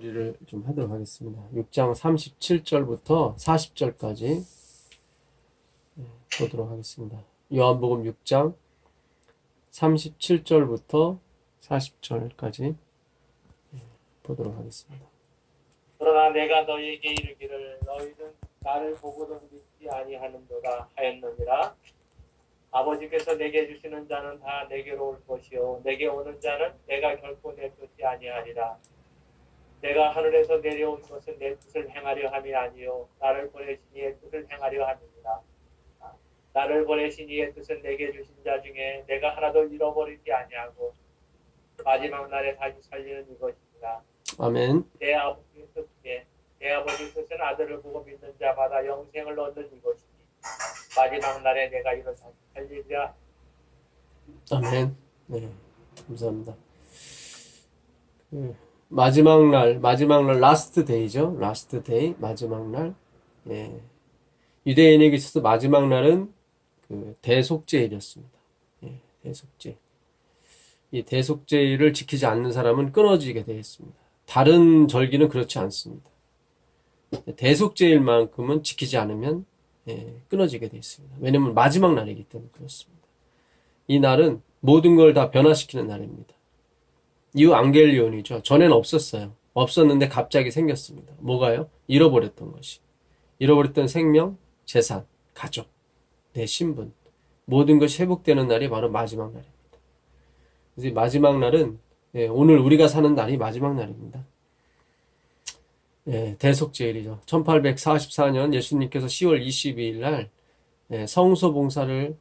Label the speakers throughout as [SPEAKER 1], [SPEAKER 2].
[SPEAKER 1] 를 좀 하도록 하겠습니다. 6장 37절부터 40절까지 보도록 하겠습니다. 요한복음 6장 37절부터 40절까지 보도록 하겠습니다.
[SPEAKER 2] 그러나 내가 너희에게 이르기를 너희는 나를 보고도 믿지 아니하는도다 하였느니라. 아버지께서 내게 주시는 자는 다 내게로 올 것이요 내게 오는 자는 내가 결코 내쫓지 아니하리라. 내가 하늘에서 내려온 것은 내 뜻을 행하려 함이 아니요 나를 보내신 이의 뜻을 행하려 함이니라. 나를 보내신 이의 뜻은 내게 주신 자 중에 내가 하나도 잃어버리지 아니하고 마지막 날에 다시 살리는 이것입니다.
[SPEAKER 1] 아멘.
[SPEAKER 2] 내 아버지의 뜻에 내 아버지의 뜻은 아들을 보고 믿는 자마다 영생을 얻는 이것이니 마지막 날에 내가 이를 다시 살리리라.
[SPEAKER 1] 아멘. 네, 감사합니다. 마지막 날, 라스트 데이죠. 라스트 데이, 마지막 날. 예. 유대인에게 있어서 마지막 날은 그 대속죄일이었습니다. 예, 대속죄. 이 대속죄일을 지키지 않는 사람은 끊어지게 되어 있습니다. 다른 절기는 그렇지 않습니다. 대속죄일만큼은 지키지 않으면 끊어지게 되어 있습니다. 왜냐하면 마지막 날이기 때문에 그렇습니다. 이 날은 모든 걸 다 변화시키는 날입니다. 유앙겔리온이죠. 전에는 없었어요. 없었는데 갑자기 생겼습니다. 뭐가요? 잃어버렸던 것이. 잃어버렸던 생명, 재산, 가족, 내 신분, 모든 것이 회복되는 날이 바로 마지막 날입니다. 그래서 마지막 날은 오늘 우리가 사는 날이 마지막 날입니다. 대속죄일이죠. 1844년 예수님께서 10월 22일 날 성소 봉사를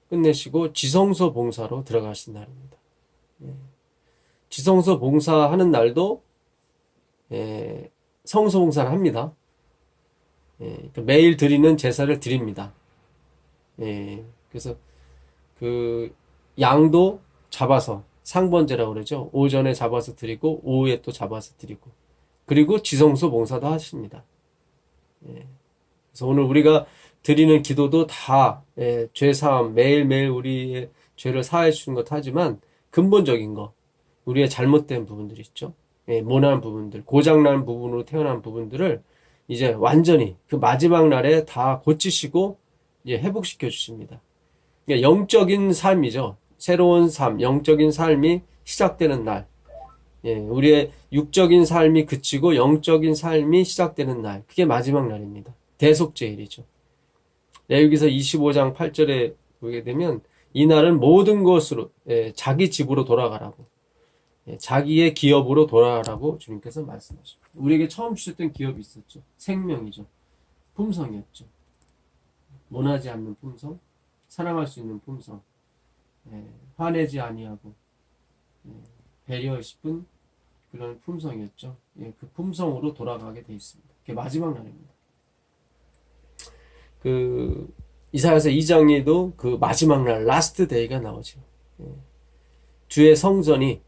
[SPEAKER 1] 끝내시고 지성소 봉사로 들어가신 날입니다. 지성소 봉사하는 날도 성소 봉사를 합니다. 매일 드리는 제사를 드립니다. 그래서 그 양도 잡아서 상번제라고 그러죠. 오전에 잡아서 드리고 오후에 또 잡아서 드리고 그리고 지성소 봉사도 하십니다. 그래서 오늘 우리가 드리는 기도도 다 죄사함 매일매일 우리의 죄를 사해 주는 것 하지만 근본적인 거 우리의 잘못된 부분들이 있죠. 모난 부분들, 고장난 부분으로 태어난 부분들을 이제 완전히 그 마지막 날에 다 고치시고 이제 회복시켜 주십니다. 그러니까 영적인 삶이죠. 새로운 삶, 영적인 삶이 시작되는 날. 우리의 육적인 삶이 그치고 영적인 삶이 시작되는 날. 그게 마지막 날입니다. 대속죄일이죠. 레위기서 25장 8절에 보게 되면 이 날은 모든 것으로 자기 집으로 돌아가라고. 자기의 기업으로 돌아가라고 주님께서 말씀하십니다. 우리에게 처음 주셨던 기업이 있었죠. 생명이죠. 품성이었죠. 모나지 않는 품성, 사랑할 수 있는 품성, 화내지 아니하고 배려 싶은 그런 품성이었죠. 그 품성으로 돌아가게 돼 있습니다. 그게 마지막 날입니다. 그 이사야서 2장에도 그 마지막 날 라스트 데이가 나오죠. 주의 성전이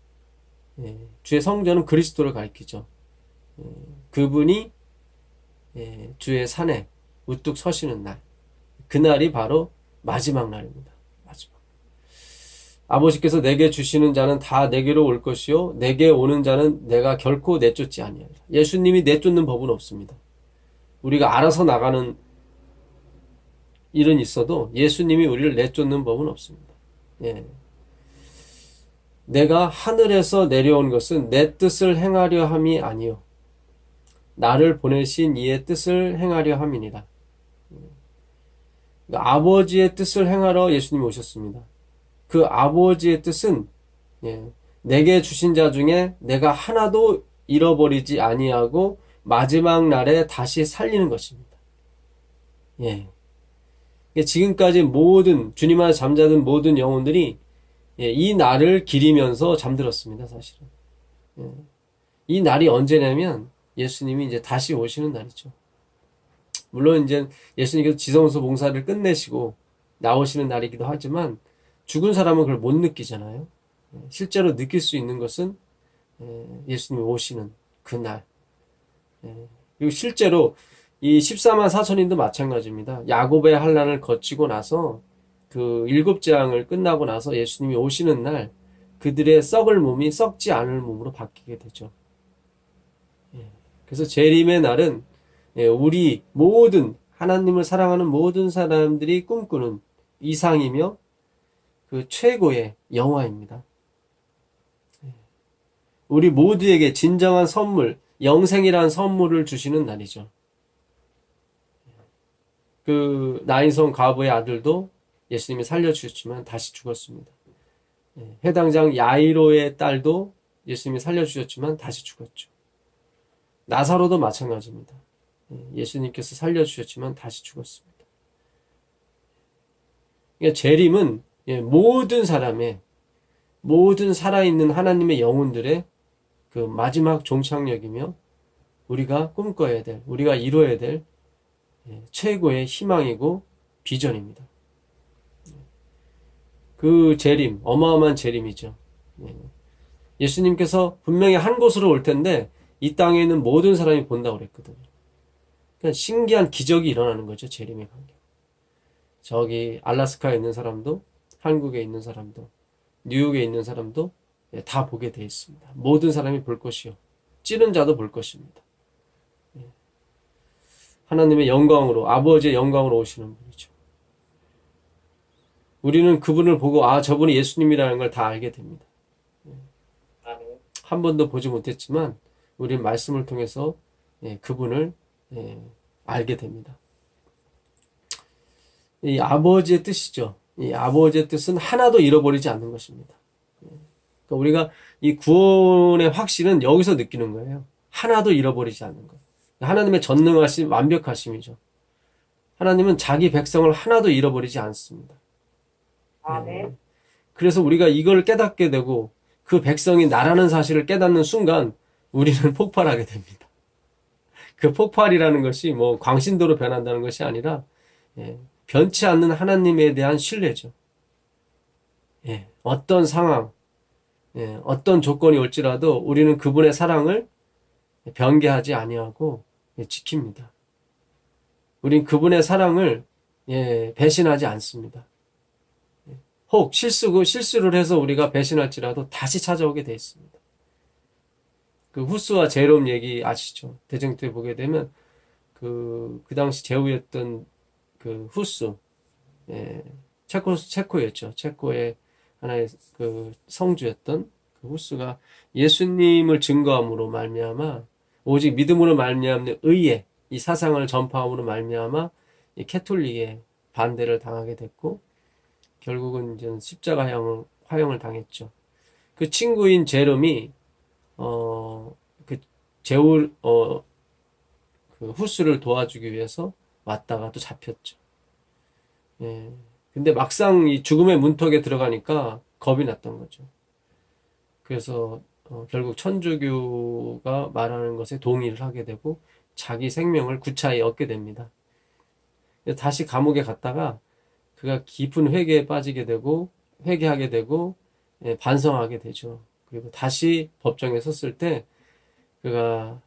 [SPEAKER 1] 주의 성전은 그리스도를 가리키죠. 그분이 주의 산에 우뚝 서시는 날, 그날이 바로 마지막 날입니다. 마지막. 아버지께서 내게 주시는 자는 다 내게로 올 것이요 내게 오는 자는 내가 결코 내쫓지 아니하리라. 예수님이 내쫓는 법은 없습니다. 우리가 알아서 나가는 일은 있어도 예수님이 우리를 내쫓는 법은 없습니다. 내가 하늘에서 내려온 것은 내 뜻을 행하려 함이 아니요 나를 보내신 이의 뜻을 행하려 함이니라. 아버지의 뜻을 행하러 예수님이 오셨습니다. 그 아버지의 뜻은 내게 주신 자 중에 내가 하나도 잃어버리지 아니하고 마지막 날에 다시 살리는 것입니다. 지금까지 모든 주님 안에 잠자던 모든 영혼들이 이 날을 기리면서 잠들었습니다. 사실은 이 날이 언제냐면 예수님이 이제 다시 오시는 날이죠. 물론 이제 예수님께서 지성소 봉사를 끝내시고 나오시는 날이기도 하지만 죽은 사람은 그걸 못 느끼잖아요. 실제로 느낄 수 있는 것은 예수님이 오시는 그날. 그리고 실제로 이 14만 4천인도 마찬가지입니다. 야곱의 환난을 거치고 나서 그 7재앙을 끝나고 나서 예수님이 오시는 날 그들의 썩을 몸이 썩지 않을 몸으로 바뀌게 되죠. 그래서 재림의 날은 우리 모든 하나님을 사랑하는 모든 사람들이 꿈꾸는 이상이며 그 최고의 영화입니다. 우리 모두에게 진정한 선물, 영생이라는 선물을 주시는 날이죠. 그 나인성 과부의 아들도 예수님이 살려주셨지만 다시 죽었습니다. 회당장 야이로의 딸도 예수님이 살려주셨지만 다시 죽었죠. 나사로도 마찬가지입니다. 예수님께서 살려주셨지만 다시 죽었습니다. 그러니까 재림은 모든 사람의, 모든 살아있는 하나님의 영혼들의 그 마지막 종착역이며 우리가 꿈꿔야 될, 우리가 이루어야 될 최고의 희망이고 비전입니다. 그 재림, 어마어마한 재림이죠. 예수님께서 분명히 한 곳으로 올 텐데 이 땅에 있는 모든 사람이 본다고 그랬거든요. 그러니까 신기한 기적이 일어나는 거죠. 재림의 관계. 저기 알라스카에 있는 사람도, 한국에 있는 사람도, 뉴욕에 있는 사람도 다 보게 되어 있습니다. 모든 사람이 볼 것이요. 찌른 자도 볼 것입니다. 하나님의 영광으로, 아버지의 영광으로 오시는 분이죠. 우리는 그분을 보고 저분이 예수님이라는 걸 다 알게 됩니다. 한 번도 보지 못했지만 우리는 말씀을 통해서 그분을 알게 됩니다. 이 아버지의 뜻이죠. 이 아버지의 뜻은 하나도 잃어버리지 않는 것입니다. 그러니까 우리가 이 구원의 확신은 여기서 느끼는 거예요. 하나도 잃어버리지 않는 것. 하나님의 전능하심, 완벽하심이죠. 하나님은 자기 백성을 하나도 잃어버리지 않습니다.
[SPEAKER 2] 아멘.
[SPEAKER 1] 그래서 우리가 이걸 깨닫게 되고 그 백성이 나라는 사실을 깨닫는 순간 우리는 폭발하게 됩니다. 그 폭발이라는 것이 뭐 광신도로 변한다는 것이 아니라 변치 않는 하나님에 대한 신뢰죠. 어떤 상황, 어떤 조건이 올지라도 우리는 그분의 사랑을 변개하지 아니하고 지킵니다. 우린 그분의 사랑을 배신하지 않습니다. 혹 실수를 해서 우리가 배신할지라도 다시 찾아오게 되어 있습니다. 그 후스와 제롬 얘기 아시죠? 대쟁투에 보게 되면 그 당시 제후였던 그 후스, 체코였죠. 체코의 하나의 그 성주였던 그 후스가 예수님을 증거함으로 말미암아 오직 믿음으로 말미암는 의의 이 사상을 전파함으로 말미암아 이 캐톨릭의 반대를 당하게 됐고 결국은 이제 십자가 화형을 당했죠. 그 친구인 제롬이 그 그 후스를 도와주기 위해서 왔다가 또 잡혔죠. 근데 막상 이 죽음의 문턱에 들어가니까 겁이 났던 거죠. 그래서 결국 천주교가 말하는 것에 동의를 하게 되고 자기 생명을 구차히 얻게 됩니다. 다시 감옥에 갔다가 그가 깊은 회개에 빠지게 되고 회개하게 되고 반성하게 되죠. 그리고 다시 법정에 섰을 때 그가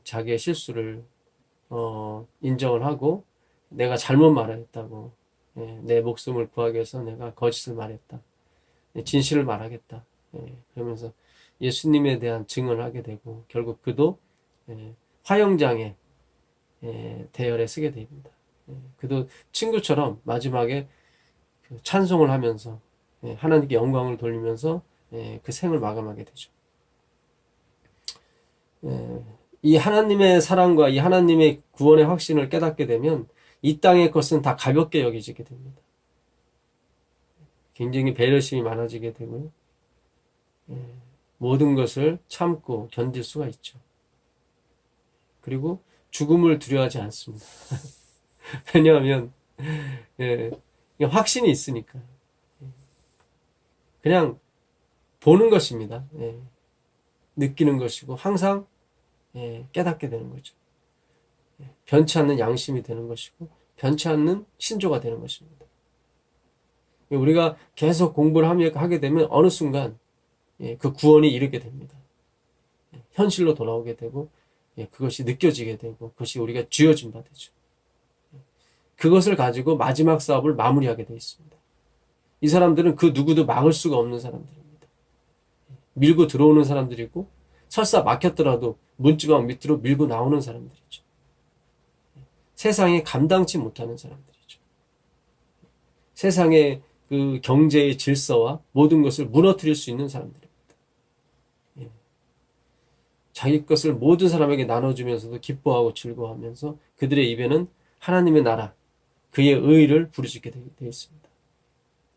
[SPEAKER 1] 자기의 실수를 인정을 하고 내가 잘못 말했다고 내 목숨을 구하기 위해서 내가 거짓을 말했다. 진실을 말하겠다. 그러면서 예수님에 대한 증언을 하게 되고 결국 그도 화형장에 대열에 서게 됩니다. 그도 친구처럼 마지막에 찬송을 하면서 하나님께 영광을 돌리면서 그 생을 마감하게 되죠. 이 하나님의 사랑과 이 하나님의 구원의 확신을 깨닫게 되면 이 땅의 것은 다 가볍게 여기지게 됩니다. 굉장히 배려심이 많아지게 되고요. 모든 것을 참고 견딜 수가 있죠. 그리고 죽음을 두려워하지 않습니다. 왜냐하면 확신이 있으니까. 그냥 보는 것입니다. 느끼는 것이고 항상 깨닫게 되는 거죠. 변치 않는 양심이 되는 것이고 변치 않는 신조가 되는 것입니다. 우리가 계속 공부를 하게 되면 어느 순간 그 구원이 이르게 됩니다. 현실로 돌아오게 되고 그것이 느껴지게 되고 그것이 우리가 쥐어진 바 되죠. 그것을 가지고 마지막 사업을 마무리하게 되어 있습니다. 이 사람들은 그 누구도 막을 수가 없는 사람들입니다. 밀고 들어오는 사람들이고 설사 막혔더라도 문지방 밑으로 밀고 나오는 사람들이죠. 세상에 감당치 못하는 사람들이죠. 세상의 그 경제의 질서와 모든 것을 무너뜨릴 수 있는 사람들입니다. 예. 자기 것을 모든 사람에게 나눠주면서도 기뻐하고 즐거워하면서 그들의 입에는 하나님의 나라, 그의 의를 부르짖게 되어 있습니다.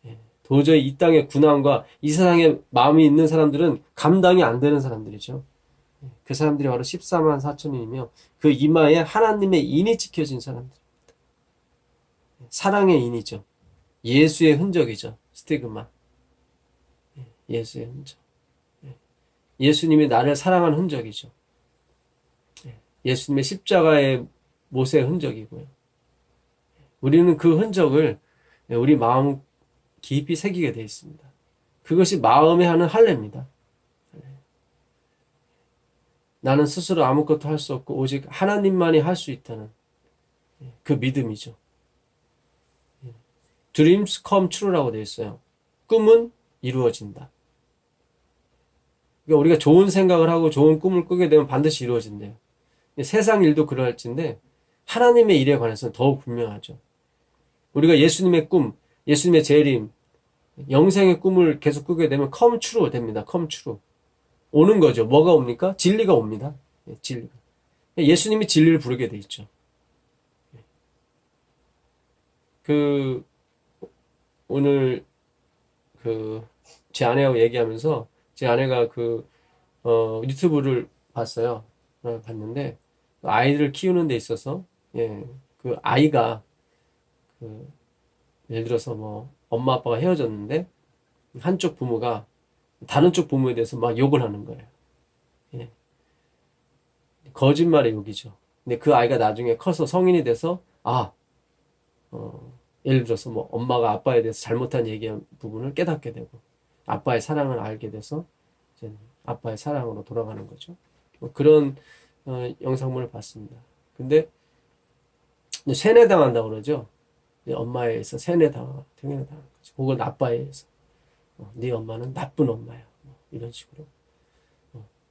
[SPEAKER 1] 예. 도저히 이 땅의 군왕과 이 세상에 마음이 있는 사람들은 감당이 안 되는 사람들이죠. 예. 그 사람들이 바로 14만 4천이며 그 이마에 하나님의 인이 찍혀진 사람들입니다. 사랑의 인이죠. 예수의 흔적이죠. 스티그마. 예수의 흔적. 예수님이 나를 사랑한 흔적이죠. 예수님의 십자가의 못의 흔적이고요. 우리는 그 흔적을 우리 마음 깊이 새기게 되어 있습니다. 그것이 마음에 하는 할례입니다. 나는 스스로 아무것도 할 수 없고 오직 하나님만이 할 수 있다는 그 믿음이죠. Dreams come true라고 되어 있어요. 꿈은 이루어진다. 그러니까 우리가 좋은 생각을 하고 좋은 꿈을 꾸게 되면 반드시 이루어진대요. 세상 일도 그럴진데 하나님의 일에 관해서는 더욱 분명하죠. 우리가 예수님의 꿈, 예수님의 재림, 영생의 꿈을 계속 꾸게 되면 come true 됩니다. come true. 오는 거죠. 뭐가 옵니까? 진리가 옵니다. 진리가. 예수님이 진리를 부르게 돼 있죠. 오늘 제 아내하고 얘기하면서 제 아내가 유튜브를 봤어요. 봤는데 아이들을 키우는 데 있어서 그 아이가 예를 들어서 뭐 엄마 아빠가 헤어졌는데 한쪽 부모가 다른 쪽 부모에 대해서 막 욕을 하는 거예요. 예. 거짓말의 욕이죠. 근데 그 아이가 나중에 커서 성인이 돼서 예를 들어서 뭐 엄마가 아빠에 대해서 잘못한 얘기한 부분을 깨닫게 되고 아빠의 사랑을 알게 돼서 이제 아빠의 사랑으로 돌아가는 거죠. 뭐 그런 영상물을 봤습니다. 근데 세뇌당한다고 그러죠. 엄마에 의해서 세뇌당하는 거죠. 혹은 아빠에 의해서 네 엄마는 나쁜 엄마야. 뭐 이런 식으로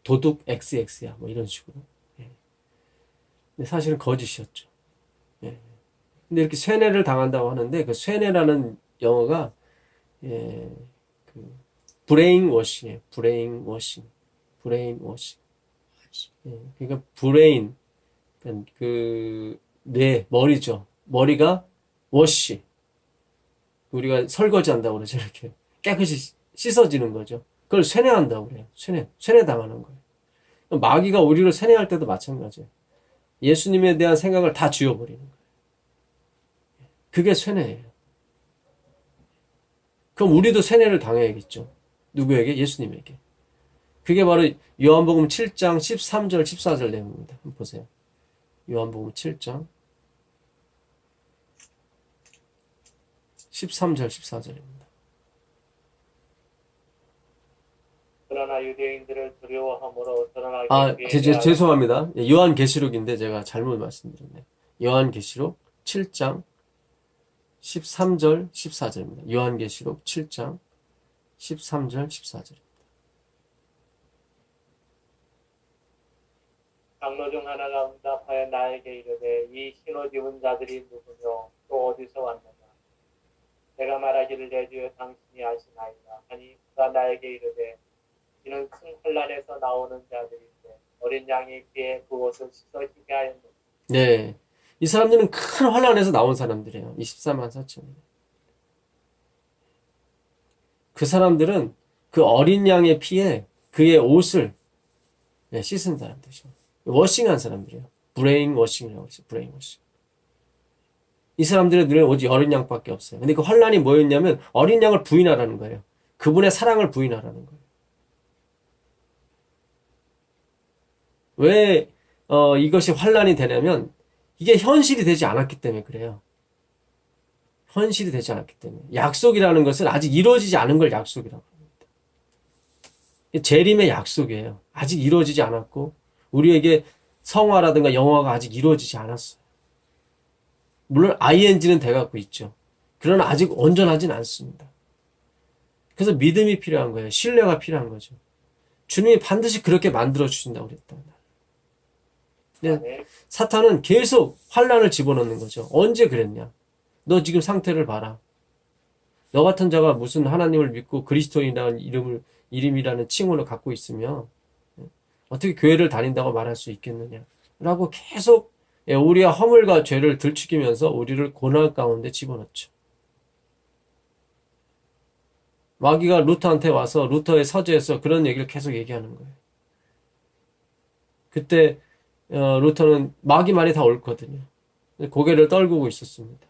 [SPEAKER 1] 도둑 XX야. 뭐 이런 식으로. 예. 근데 사실은 거짓이었죠. 예. 근데 이렇게 세뇌를 당한다고 하는데 그 세뇌라는 영어가 브레인 워싱이에요. 브레인 워싱. 그러니까 브레인, 그러니까 뇌, 머리죠. 머리가 워시. 우리가 설거지 한다고 그러죠. 이렇게 깨끗이 씻어지는 거죠. 그걸 세뇌한다고 그래요. 세뇌당하는 거예요. 마귀가 우리를 세뇌할 때도 마찬가지예요. 예수님에 대한 생각을 다 지워버리는 거예요. 그게 세뇌예요. 그럼 우리도 세뇌를 당해야겠죠. 누구에게? 예수님에게. 그게 바로 요한복음 7장 13절 14절 내용입니다. 한번 보세요. 요한복음 7장 13절 14절입니다.
[SPEAKER 2] 그러나 유대인들을 두려워함으로 드러나게
[SPEAKER 1] 죄송합니다. 요한계시록인데 제가 잘못 말씀드렸네요. 요한계시록 7장 13절 14절입니다. 요한계시록 7장 13절 14절입니다.
[SPEAKER 2] 장로 중 하나가 응답하여 나에게 이르되 이 신옷 입은 자들이 누구며 또 어디서 왔느냐. 내가 말하기를 내 주여 당신이 아시나이다 하니 그가 나에게 이르되 이는 큰 혼란에서 나오는 자들인데 어린 양의 귀에 그 옷을 씻어지게 하였느냐.
[SPEAKER 1] 네, 이 사람들은 큰 혼란에서 나온 사람들이에요. 24만 4천이에요. 그 사람들은 그 어린 양의 피에 그의 옷을 씻은 사람들이죠. 워싱한 사람들이에요. 브레인 워싱이라고 그러죠. 브레인 워싱. 이 사람들의 눈에 오직 어린 양밖에 없어요. 근데 그 환란이 뭐였냐면 어린 양을 부인하라는 거예요. 그분의 사랑을 부인하라는 거예요. 왜 이것이 환란이 되냐면 이게 현실이 되지 않았기 때문에 그래요. 현실이 되지 않았기 때문에. 약속이라는 것은 아직 이루어지지 않은 걸 약속이라고 합니다. 재림의 약속이에요. 아직 이루어지지 않았고 우리에게 성화라든가 영화가 아직 이루어지지 않았어요. 물론 ing는 돼갖고 있죠. 그러나 아직 온전하진 않습니다. 그래서 믿음이 필요한 거예요. 신뢰가 필요한 거죠. 주님이 반드시 그렇게 만들어 주신다고 그랬다. 근데
[SPEAKER 2] 아멘.
[SPEAKER 1] 사탄은 계속 환란을 집어넣는 거죠. 언제 그랬냐? 너 지금 상태를 봐라. 너 같은 자가 무슨 하나님을 믿고 그리스도인이라는 이름이라는 칭호를 갖고 있으며 어떻게 교회를 다닌다고 말할 수 있겠느냐? 라고 계속 우리의 허물과 죄를 들추기면서 우리를 고난 가운데 집어넣죠. 마귀가 루터한테 와서 루터의 서재에서 그런 얘기를 계속 얘기하는 거예요. 그때 루터는 마귀 말이 다 옳거든요. 고개를 떨구고 있었습니다.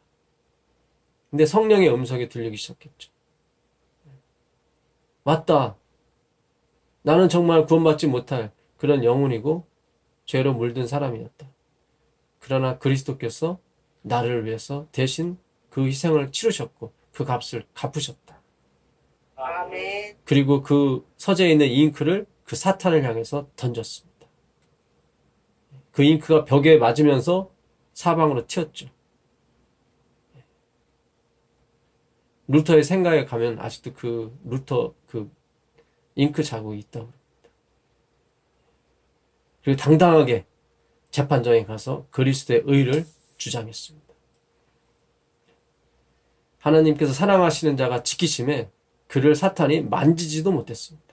[SPEAKER 1] 근데 성령의 음성이 들리기 시작했죠. 맞다. 나는 정말 구원받지 못할 그런 영혼이고 죄로 물든 사람이었다. 그러나 그리스도께서 나를 위해서 대신 그 희생을 치르셨고 그 값을 갚으셨다.
[SPEAKER 2] 아멘.
[SPEAKER 1] 그리고 그 서재에 있는 잉크를 그 사탄을 향해서 던졌습니다. 그 잉크가 벽에 맞으면서 사방으로 튀었죠. 루터의 생각에 가면 아직도 그 루터 그 잉크 자국이 있다고 합니다. 그리고 당당하게 재판정에 가서 그리스도의 의를 주장했습니다. 하나님께서 사랑하시는 자가 지키심에 그를 사탄이 만지지도 못했습니다.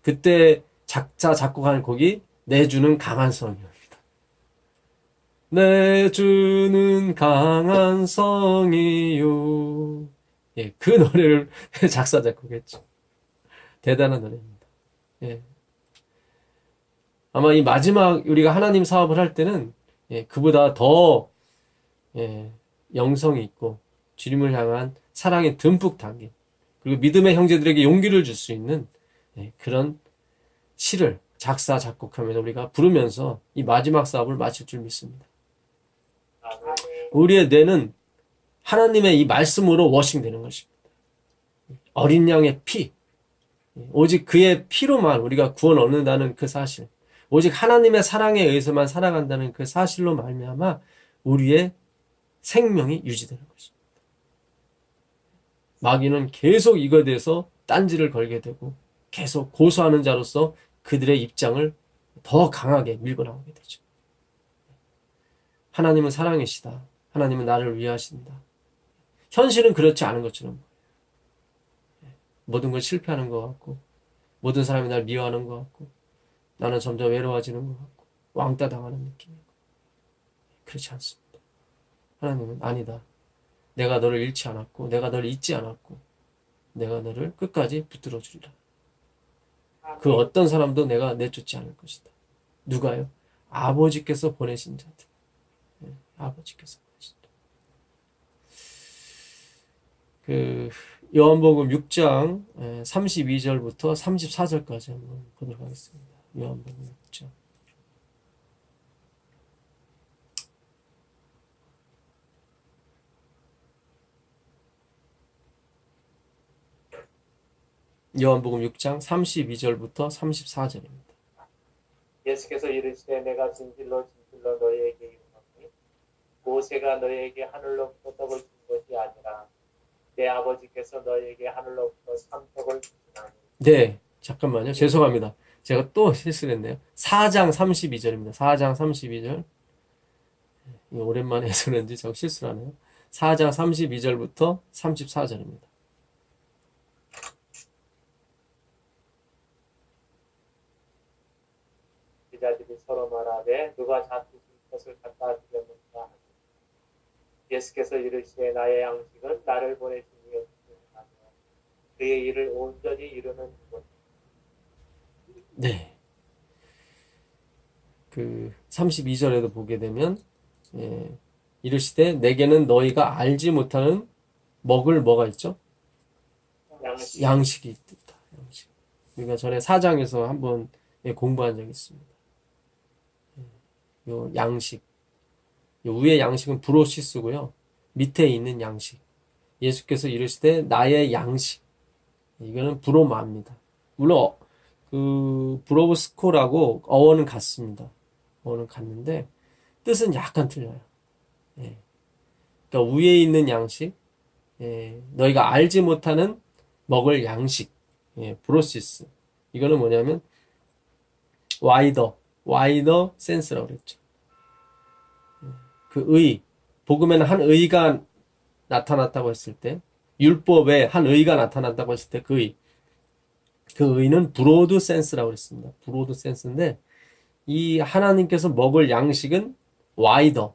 [SPEAKER 1] 그때 작사 작곡한 곡이 내주는 강한 성이옵니다. 내주는 강한 성이요. 그 노래를 작사 작곡했죠. 대단한 노래입니다. 예. 아마 이 마지막 우리가 하나님 사업을 할 때는 그보다 더 영성이 있고 주님을 향한 사랑이 듬뿍 담긴 그리고 믿음의 형제들에게 용기를 줄 수 있는 그런 시를 작사 작곡하면 우리가 부르면서 이 마지막 사업을 마칠 줄 믿습니다.
[SPEAKER 2] 아멘.
[SPEAKER 1] 우리의 뇌는 하나님의 이 말씀으로 워싱되는 것입니다. 어린 양의 피, 오직 그의 피로만 우리가 구원 얻는다는 그 사실, 오직 하나님의 사랑에 의해서만 살아간다는 그 사실로 말미암아 우리의 생명이 유지되는 것입니다. 마귀는 계속 이거에 대해서 딴지를 걸게 되고 계속 고소하는 자로서 그들의 입장을 더 강하게 밀고 나오게 되죠. 하나님은 사랑이시다. 하나님은 나를 위하신다. 현실은 그렇지 않은 것처럼 모든 걸 실패하는 것 같고 모든 사람이 날 미워하는 것 같고 나는 점점 외로워지는 것 같고 왕따 당하는 느낌이고 그렇지 않습니다. 하나님은 아니다. 내가 너를 잃지 않았고 내가 너를 잊지 않았고 내가 너를 끝까지 붙들어 주리라. 그 어떤 사람도 내가 내쫓지 않을 것이다. 누가요? 아버지께서 보내신 자들. 아버지께서 보내신 자들. 요한복음 6장 32절부터 34절까지 한번 보도록 하겠습니다. 요한복음 6장. 요한복음 6장 32절부터 34절입니다.
[SPEAKER 2] 예수께서 이르시되 내가 진실로 진실로 너희에게 이르노니 모세가 너희에게 하늘로부터 떡을 준 것이 아니라 내 아버지께서 너희에게 하늘로부터 삼떡을 주시나니.
[SPEAKER 1] 네, 잠깐만요. 죄송합니다. 제가 또 실수를 했네요. 4장 32절입니다. 4장 32절. 오랜만에 해서 그런지 제가 실수를 하네요. 4장 32절부터 34절입니다.
[SPEAKER 2] 제자들이 서로 말하되 누가 잡수신 것을 갖다 주려는가 하니 예수께서 이르시되 나의 양식은 나를 보내신 이의 뜻하며 그의 일을 온전히 이루는 이것.
[SPEAKER 1] 네. 32절에도 보게 되면 이르시되 내게는 너희가 알지 못하는 먹을 뭐가 있죠? 양식이 있다. 양식. 우리가 전에 4장에서 한번 공부한 적이 있습니다. 요 양식. 요 위에 양식은 브로시스고요. 밑에 있는 양식. 예수께서 이르시되 나의 양식. 이거는 브로마입니다. 물론 브로브스코라고 어원은 같습니다. 어원은 같는데 뜻은 약간 틀려요. 그러니까 위에 있는 양식, 너희가 알지 못하는 먹을 양식. 예, 브로시스. 이거는 뭐냐면 와이더 센스라고 그랬죠. 그 의, 복음에는 한 의가 나타났다고 했을 때, 율법에 한 의가 나타났다고 했을 때 그 의는 브로드 센스라고 그랬습니다. 브로드 센스인데 이 하나님께서 먹을 양식은 와이더.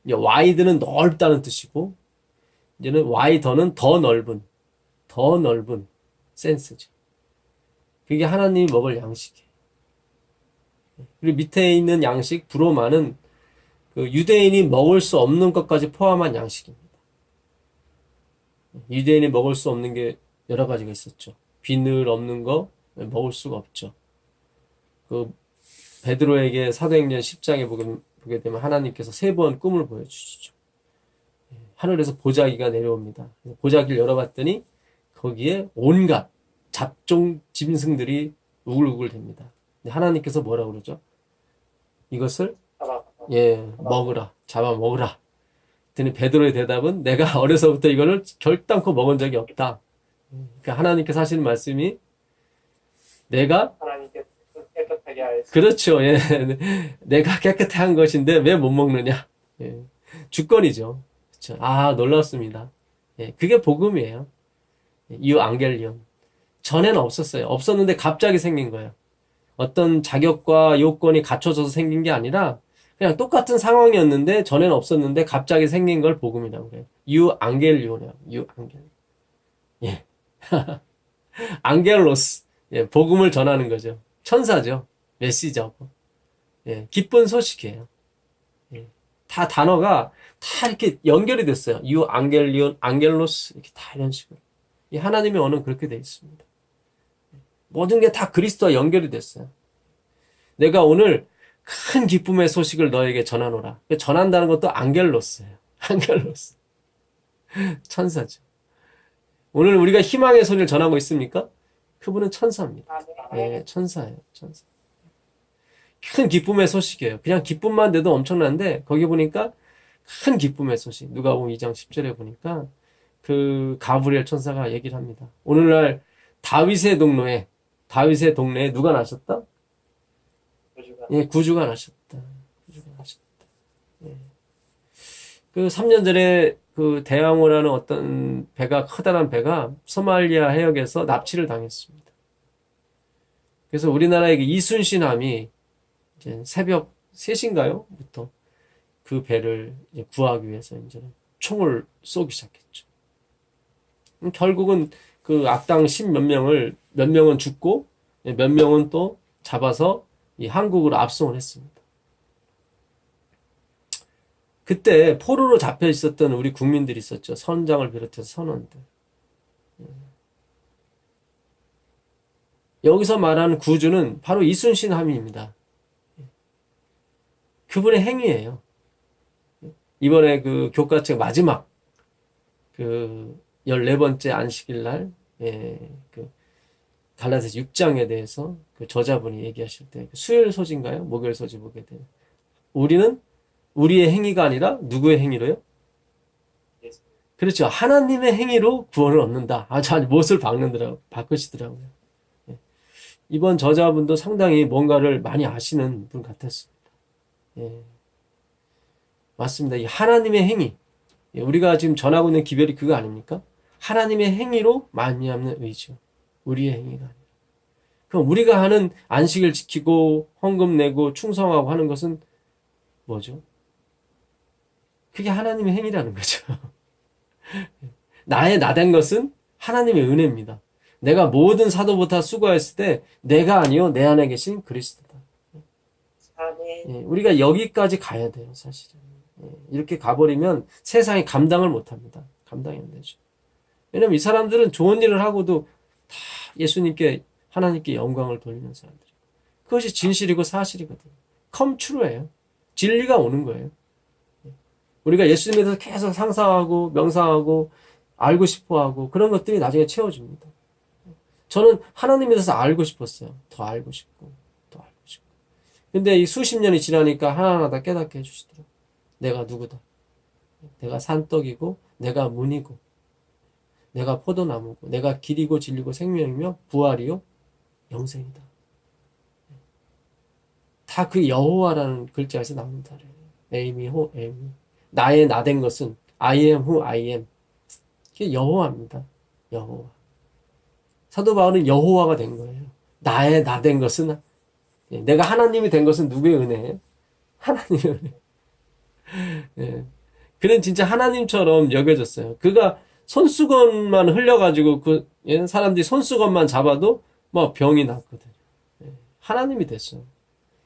[SPEAKER 1] 와이드는 넓다는 뜻이고 이제는 와이더는 더 넓은 센스죠. 그게 하나님이 먹을 양식이에요. 그리고 밑에 있는 양식 브로마는 그 유대인이 먹을 수 없는 것까지 포함한 양식입니다. 유대인이 먹을 수 없는 게 여러 가지가 있었죠. 비늘 없는 거 먹을 수가 없죠. 그 베드로에게 사도행전 10장에 보게 되면 하나님께서 3번 꿈을 보여주시죠. 하늘에서 보자기가 내려옵니다. 보자기를 열어봤더니 거기에 온갖 잡종 짐승들이 우글우글 됩니다. 하나님께서 뭐라고 그러죠? 이것을 먹으라, 잡아 먹으라. 그랬더니 베드로의 대답은 내가 어려서부터 이거를 결단코 먹은 적이 없다. 그러니까 하나님께서 하시는 말씀이 내가
[SPEAKER 2] 하나님께서 깨끗하게 하였습니다.
[SPEAKER 1] 그렇죠. 예. 내가 깨끗한 것인데 왜 못 먹느냐? 예. 주권이죠. 그렇죠. 아, 놀랍습니다. 예. 그게 복음이에요. 유앙겔리온. 전에는 없었어요. 없었는데 갑자기 생긴 거예요. 어떤 자격과 요건이 갖춰져서 생긴 게 아니라 그냥 똑같은 상황이었는데 전에는 없었는데 갑자기 생긴 걸 복음이라고 그래요. 유앙겔리온이에요. 유앙겔리온. 예. 앙겔로스. 예, 복음을 전하는 거죠. 천사죠. 메시저고. 예, 기쁜 소식이에요. 예, 다 단어가 다 이렇게 연결이 됐어요. 유앙겔리온, 앙겔로스 이렇게 다 이런 식으로. 이 하나님의 언어는 그렇게 되어 있습니다. 모든 게 다 그리스도와 연결이 됐어요. 내가 오늘 큰 기쁨의 소식을 너에게 전하노라. 전한다는 것도 앙겔로스예요. 앙겔로스. 천사죠. 오늘 우리가 희망의 소리를 전하고 있습니까? 그분은 천사입니다. 예, 천사예요. 천사. 큰 기쁨의 소식이에요. 그냥 기쁨만 돼도 엄청난데 거기 보니까 큰 기쁨의 소식. 누가복음 2장 10절에 보니까 그 가브리엘 천사가 얘기를 합니다. 오늘날 다윗의 동네에 누가 나셨다? 예, 구주가 나셨다. 구주가 나셨다. 예. 그 3년 전에 그 대왕호라는 어떤 배가, 커다란 배가 소말리아 해역에서 납치를 당했습니다. 그래서 우리나라의 이순신함이 이제 새벽 3시인가요? 부터 그 배를 이제 구하기 위해서 이제 총을 쏘기 시작했죠. 결국은 그 악당 10몇 몇 명은 죽고, 몇 명은 또 잡아서 이 한국으로 압송을 했습니다. 그때 포로로 잡혀 있었던 우리 국민들이 있었죠. 선장을 비롯해서 선원들. 여기서 말하는 구주는 바로 이순신 함의입니다. 그분의 행위예요. 이번에 그 교과책 마지막 그 14번째 안식일 날, 그 갈라디아서 6장에 대해서 그 저자분이 얘기하실 때 수요일 소지인가요? 목요일 소지 보게 돼요. 우리는 우리의 행위가 아니라 누구의 행위로요? 그렇죠. 하나님의 행위로 구원을 얻는다. 아주 못을 바꾸시더라고요. 이번 저자분도 상당히 뭔가를 많이 아시는 분 같았습니다. 예. 맞습니다. 이 하나님의 행위. 우리가 지금 전하고 있는 기별이 그거 아닙니까? 하나님의 행위로 말미암는 의죠. 우리의 행위가 아니라. 그럼 우리가 하는 안식을 지키고 헌금 내고 충성하고 하는 것은 뭐죠? 그게 하나님의 행위라는 거죠. 나의 나된 것은 하나님의 은혜입니다. 내가 모든 사도보다 수고했을 때 내가 아니요 내 안에 계신 그리스도다. 우리가 여기까지 가야 돼요, 사실은. 이렇게 가버리면 세상이 감당을 못합니다. 감당이 안 되죠. 왜냐면 이 사람들은 좋은 일을 하고도 다 예수님께 하나님께 영광을 돌리는 사람들이에요. 그것이 진실이고 사실이거든요. come true예요. 진리가 오는 거예요. 우리가 예수님에 대해서 계속 상상하고 명상하고 알고 싶어하고 그런 것들이 나중에 채워집니다. 저는 하나님에 대해서 알고 싶었어요. 더 알고 싶고 더 알고 싶고. 근데 이 수십 년이 지나니까 하나하나 다 깨닫게 해주시더라고요. 내가 누구다. 내가 산떡이고 내가 문이고 내가 포도나무고 내가 길이고 진리고 생명이며 부활이요 영생이다. 다 그 여호와라는 글자에서 나온다. 에이미 호 에이미. 나의 나된 것은 I am who I am. 그게 여호와입니다. 여호와. 사도 바울은 여호와가 된 거예요. 나의 나된 것은 내가 하나님이 된 것은 누구의 은혜예요? 하나님의 은혜. 예. 그는 진짜 하나님처럼 여겨졌어요. 그가 손수건만 흘려가지고 사람들이 손수건만 잡아도 뭐 병이 났거든요. 예. 하나님이 됐어요.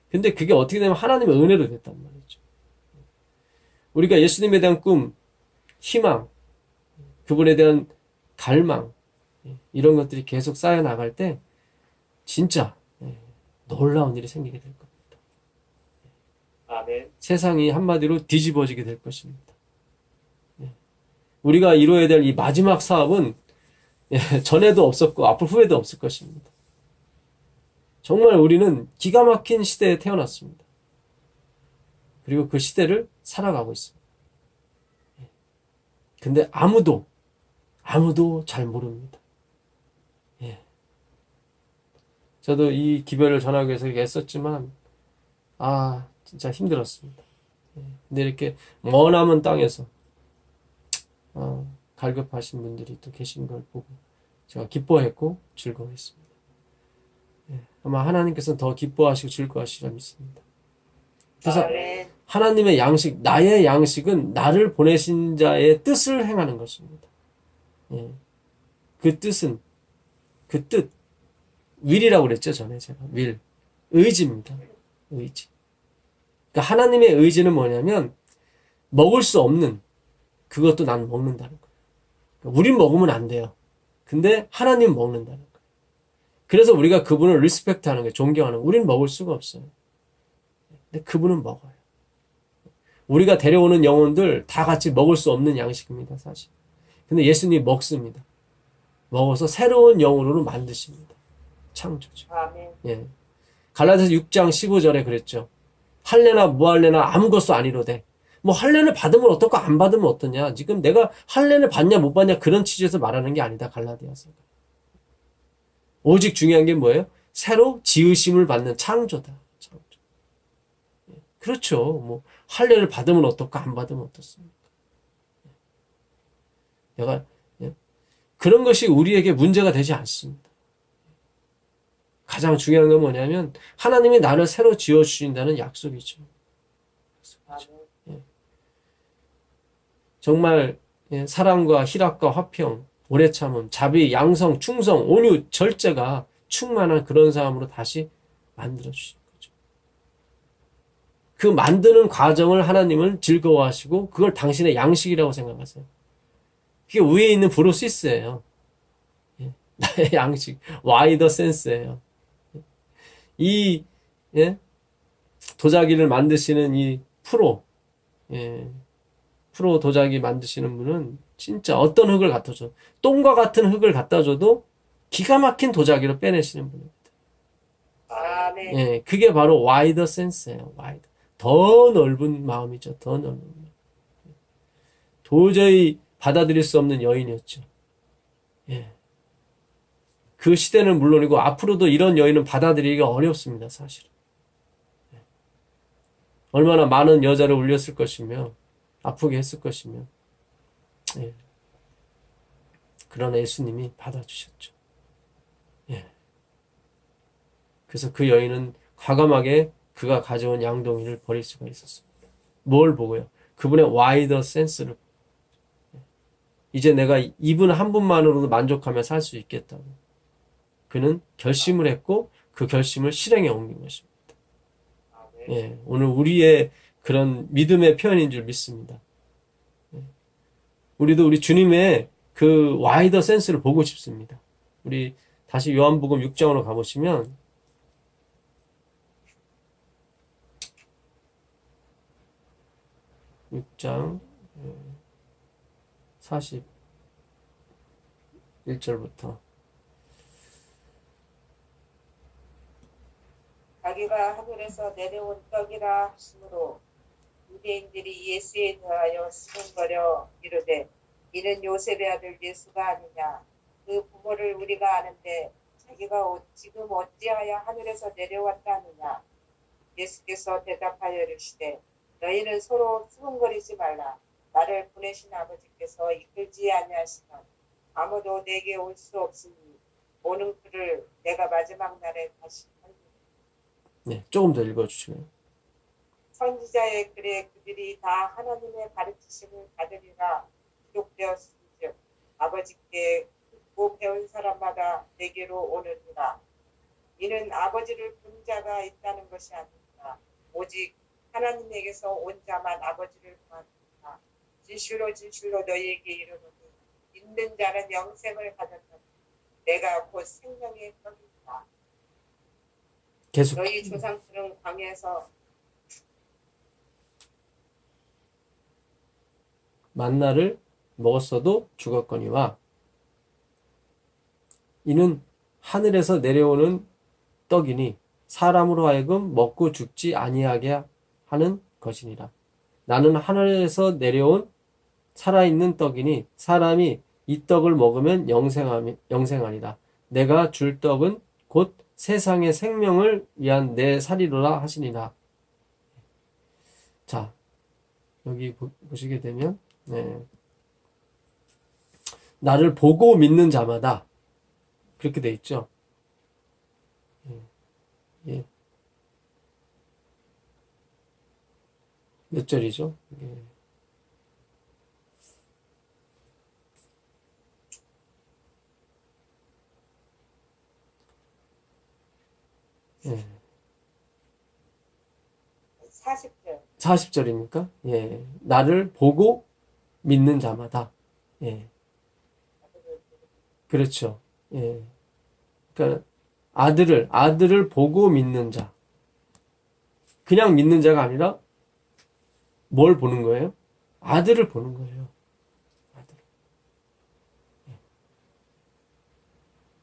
[SPEAKER 1] 근데 그게 어떻게 되면 하나님의 은혜로 됐단 말이죠. 우리가 예수님에 대한 꿈, 희망, 그분에 대한 갈망, 이런 것들이 계속 쌓여 나갈 때 진짜 놀라운 일이 생기게 될 겁니다.
[SPEAKER 2] 아멘.
[SPEAKER 1] 세상이 한마디로 뒤집어지게 될 것입니다. 우리가 이루어야 될 이 마지막 사업은 전에도 없었고 앞으로 후에도 없을 것입니다. 정말 우리는 기가 막힌 시대에 태어났습니다. 그리고 그 시대를 살아가고 있습니다. 근데 아무도 잘 모릅니다. 저도 이 기별을 전하기 위해서 애썼지만 진짜 힘들었습니다. 근데 이렇게 머나먼 땅에서 갈급하신 분들이 또 계신 걸 보고 제가 기뻐했고 즐거워했습니다. 아마 하나님께서는 더 기뻐하시고 즐거워하시리라 믿습니다. 그래서 하나님의 양식, 나의 양식은 나를 보내신 자의 뜻을 행하는 것입니다. 그 뜻은 그 뜻, will이라고 그랬죠 전에 제가. will, 의지입니다. 의지. 그러니까 하나님의 의지는 뭐냐면 먹을 수 없는 그것도 나는 먹는다는 거예요. 그러니까 우린 먹으면 안 돼요. 근데 하나님 먹는다는 거예요. 그래서 우리가 그분을 리스펙트하는 거예요. 존경하는 거예요. 우린 먹을 수가 없어요. 근데 그분은 먹어요. 우리가 데려오는 영혼들 다 같이 먹을 수 없는 양식입니다. 사실. 근데 예수님이 먹습니다. 먹어서 새로운 영혼으로 만드십니다. 창조죠.
[SPEAKER 2] 아멘.
[SPEAKER 1] 예. 갈라디아서 6장 15절에 그랬죠. 할례나 무할례나 아무것도 아니로되. 뭐 할례를 받으면 어떻고 안 받으면 어떠냐. 지금 내가 할례를 받냐 못 받냐 그런 취지에서 말하는 게 아니다. 갈라디아서가. 오직 중요한 게 뭐예요? 새로 지으심을 받는 창조다. 창조. 그렇죠. 뭐 할례를 받으면 어떻고 안 받으면 어떻습니까? 내가 그런 것이 우리에게 문제가 되지 않습니다. 가장 중요한 건 뭐냐면 하나님이 나를 새로 지어주신다는 약속이죠. 정말 사랑과 희락과 화평, 오래 참음, 자비, 양성, 충성, 온유, 절제가 충만한 그런 사람으로 다시 만들어주시는 거죠. 그 만드는 과정을 하나님은 즐거워하시고 그걸 당신의 양식이라고 생각하세요. 그게 위에 있는 브로시스예요. 나의 양식, 와이더 센스예요. 이 도자기를 만드시는 이 프로 도자기 만드시는 분은 진짜 어떤 흙을 갖다 줘 똥과 같은 흙을 갖다 줘도 기가 막힌 도자기로 빼내시는 분입니다.
[SPEAKER 2] 아멘.
[SPEAKER 1] 그게 바로 와이더 센스예요. 와이더. 더 넓은 마음이죠. 더 넓은 마음. 도저히 받아들일 수 없는 여인이었죠. 그 시대는 물론이고 앞으로도 이런 여인은 받아들이기가 어렵습니다. 사실은. 얼마나 많은 여자를 울렸을 것이며 아프게 했을 것이며 그러나 예수님이 받아주셨죠. 그래서 그 여인은 과감하게 그가 가져온 양동이를 버릴 수가 있었습니다. 뭘 보고요? 그분의 와이더 센스를 이제 내가 이분 한 분만으로도 만족하며 살 수 있겠다고 그는 결심을 했고 그 결심을 실행에 옮긴 것입니다. 오늘 우리의 그런 믿음의 표현인 줄 믿습니다. 우리도 우리 주님의 그 와이더 센스를 보고 싶습니다. 우리 다시 요한복음 6장으로 가보시면 (6장) 41절부터
[SPEAKER 3] 자기가 하늘에서 내려온 떡이라 하심으로 유대인들이 예수에 대하여 수군거려 이르되 이는 요셉의 아들 예수가 아니냐. 그 부모를 우리가 아는데 자기가 지금 어찌하여 하늘에서 내려왔다 하느냐. 예수께서 대답하여 이르시되 너희는 서로 수군거리지 말라. 나를 보내신 아버지께서 이끌지 아니하시면 아무도 내게 올 수 없으니 오는 그를 내가 마지막 날에 다시 살리리라.
[SPEAKER 1] 네, 조금 더 읽어주시면.
[SPEAKER 3] 선지자의 글에 그들이 다 하나님의 가르치심을 받으리라 기록되었은즉 아버지께 듣고 배운 사람마다 내게로 오느니라. 이는 아버지를 본 자가 있다는 것이 아닙니다. 오직 하나님에게서 온 자만 아버지를 보았느니라. 진실로 진실로 너희에게 이르노니 믿는 자는 영생을 가졌노니 내가 곧 생명의 떡이다.
[SPEAKER 1] 계속.
[SPEAKER 3] 너희 조상들은 광야에서
[SPEAKER 1] 만나를 먹었어도 죽었거니와 이는 하늘에서 내려오는 떡이니 사람으로 하여금 먹고 죽지 아니하게 하는 것이니라. 나는 하늘에서 내려온 살아있는 떡이니 사람이 이 떡을 먹으면 영생하리라. 내가 줄 떡은 곧 세상의 생명을 위한 내 살이로라 하시니라. 자, 여기 보시게 되면 네. 나를 보고 믿는 자마다 그렇게 돼 있죠. 예. 몇 절이죠? 예. 예.
[SPEAKER 3] 40절
[SPEAKER 1] 40절입니까? 예. 나를 보고 믿는 자마다. 예. 그렇죠. 예. 그러니까 아들을 보고 믿는 자. 그냥 믿는 자가 아니라 뭘 보는 거예요? 아들을 보는 거예요. 아들. 예.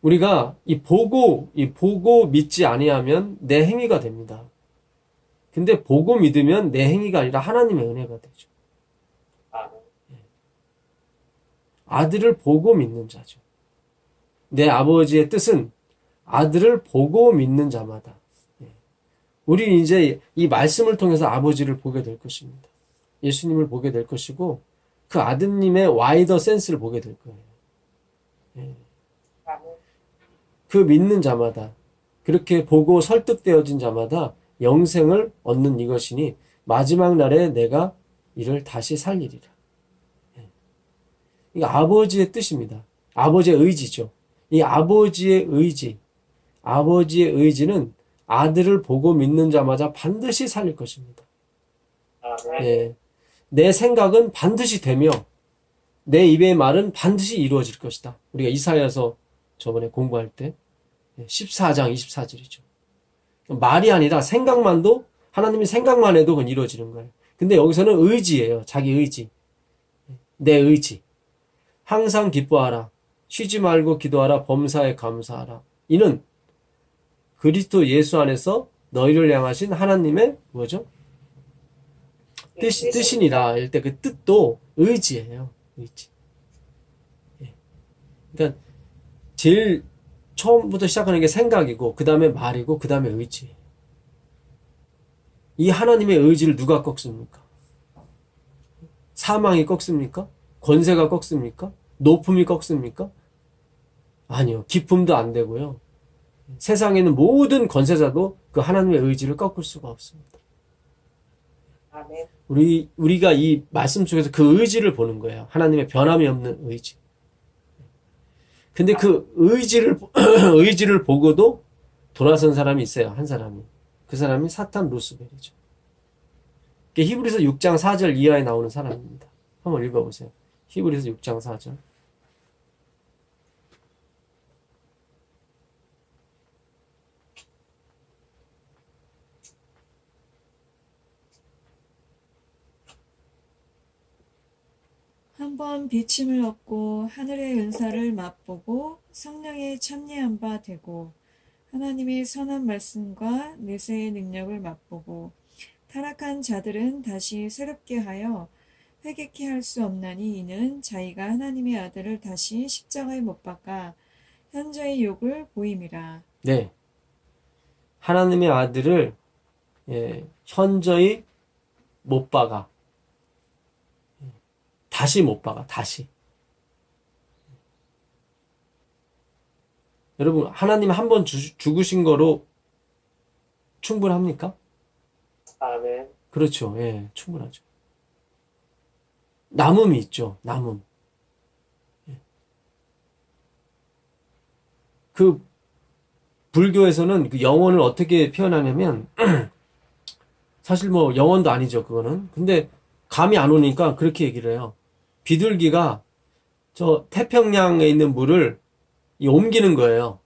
[SPEAKER 1] 우리가 이 보고 믿지 아니하면 내 행위가 됩니다. 근데 보고 믿으면 내 행위가 아니라 하나님의 은혜가 되죠. 아들을 보고 믿는 자죠. 내 아버지의 뜻은 아들을 보고 믿는 자마다. 우리는 이제 이 말씀을 통해서 아버지를 보게 될 것입니다. 예수님을 보게 될 것이고 그 아드님의 와이더 센스를 보게 될 거예요. 그 믿는 자마다 그렇게 보고 설득되어진 자마다 영생을 얻는 이것이니 마지막 날에 내가 이를 다시 살리리라. 이게 아버지의 뜻입니다. 아버지의 의지죠. 이 아버지의 의지는 아들을 보고 믿는 자마다 반드시 살릴 것입니다. 예. 내 생각은 반드시 되며 내 입의 말은 반드시 이루어질 것이다. 우리가 이사야서 저번에 공부할 때 14장 24절이죠. 말이 아니라 생각만도 하나님이 생각만 해도 그건 이루어지는 거예요. 근데 여기서는 의지예요. 자기 의지. 내 의지. 항상 기뻐하라. 쉬지 말고 기도하라. 범사에 감사하라. 이는 그리스도 예수 안에서 너희를 향하신 하나님의 뭐죠? 뜻이니라. 일 때 그 뜻도 의지예요. 의지. 그러니까 제일 처음부터 시작하는 게 생각이고 그 다음에 말이고 그 다음에 의지예요. 이 하나님의 의지를 누가 꺾습니까? 사망이 꺾습니까? 권세가 꺾습니까? 높음이 꺾습니까? 아니요. 기품도 안 되고요. 세상에는 모든 권세자도 그 하나님의 의지를 꺾을 수가 없습니다.
[SPEAKER 3] 아멘.
[SPEAKER 1] 우리가 이 말씀 속에서 그 의지를 보는 거예요. 하나님의 변함이 없는 의지. 근데 그 의지를 보고도 돌아선 사람이 있어요. 한 사람이. 그 사람이 사탄 루스벨이죠. 히브리서 6장 4절 이하에 나오는 사람입니다. 한번 읽어보세요. 히브리서 6장 4절.
[SPEAKER 4] 한번 비침을 얻고 하늘의 은사를 맛보고 성령의 참여한 바 되고 하나님의 선한 말씀과 내세의 능력을 맛보고 타락한 자들은 다시 새롭게 하여 회개케 할 수 없나니 이는 자기가 하나님의 아들을 다시 십자가에 못 박아 현저히 욕을 보임이라.
[SPEAKER 1] 네. 하나님의 아들을 현저히 못 박아. 다시 못 박아. 다시. 여러분, 하나님 한 번 죽으신 거로 충분합니까?
[SPEAKER 2] 아멘.
[SPEAKER 1] 그렇죠. 예, 충분하죠. 남음이 있죠. 남음. 그 불교에서는 그 영혼을 어떻게 표현하냐면 사실 뭐 영혼도 아니죠. 그거는. 근데 감이 안 오니까 그렇게 얘기를 해요. 비둘기가 저 태평양에 있는 물을 옮기는 거예요.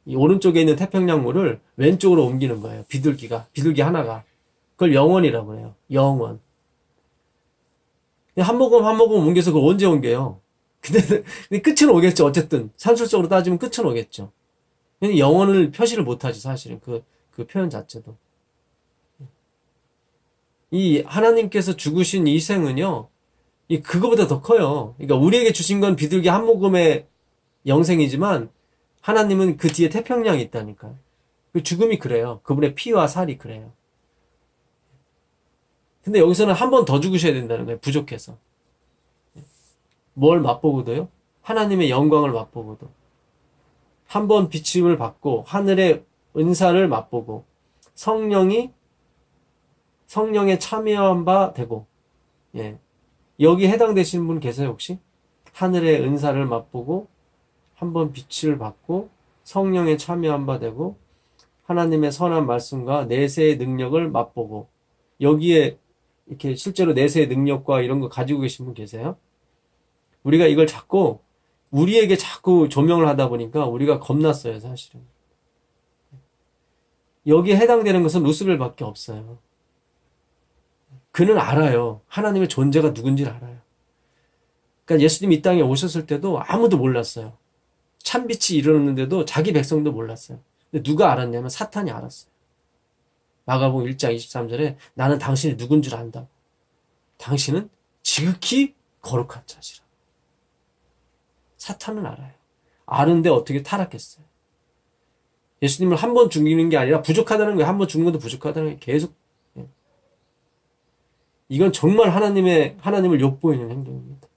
[SPEAKER 1] 이 오른쪽에 있는 태평양 물을 왼쪽으로 옮기는 거예요. 비둘기 하나가. 그걸 영혼이라고 해요. 영혼. 한 모금 한 모금 옮겨서 그걸 언제 옮겨요? 근데 끝은 오겠죠. 어쨌든 산술적으로 따지면 끝은 오겠죠. 근데 영혼을 표시를 못하지 사실은 그 표현 자체도. 이 하나님께서 죽으신 이 생은요, 그거보다 더 커요. 그러니까 우리에게 주신 건 비둘기 한 모금의 영생이지만 하나님은 그 뒤에 태평양이 있다니까요. 그 죽음이 그래요. 그분의 피와 살이 그래요. 근데 여기서는 한 번 더 죽으셔야 된다는 거예요. 부족해서. 뭘 맛보고도요? 하나님의 영광을 맛보고도. 한 번 비침을 받고 하늘의 은사를 맛보고 성령에 참여한 바 되고. 예. 여기 해당되시는 분 계세요, 혹시? 하늘의 은사를 맛보고 한 번 빛을 받고 성령에 참여한 바 되고 하나님의 선한 말씀과 내세의 능력을 맛보고. 여기에 이렇게 실제로 내세의 능력과 이런 거 가지고 계신 분 계세요? 우리가 이걸 우리에게 자꾸 조명을 하다 보니까 우리가 겁났어요, 사실은. 여기에 해당되는 것은 루스벨밖에 없어요. 그는 알아요. 하나님의 존재가 누군지를 알아요. 그러니까 예수님이 이 땅에 오셨을 때도 아무도 몰랐어요. 참빛이 일어났는데도 자기 백성도 몰랐어요. 근데 누가 알았냐면 사탄이 알았어요. 마가복음 1장 23절에 나는 당신이 누군 줄 안다. 당신은 지극히 거룩한 자시라. 사탄은 알아요. 아는데 어떻게 타락했어요. 예수님을 한 번 죽이는 게 아니라 부족하다는 거예요. 한 번 죽는 것도 부족하다는 게 계속. 이건 정말 하나님을 욕보이는 행동입니다.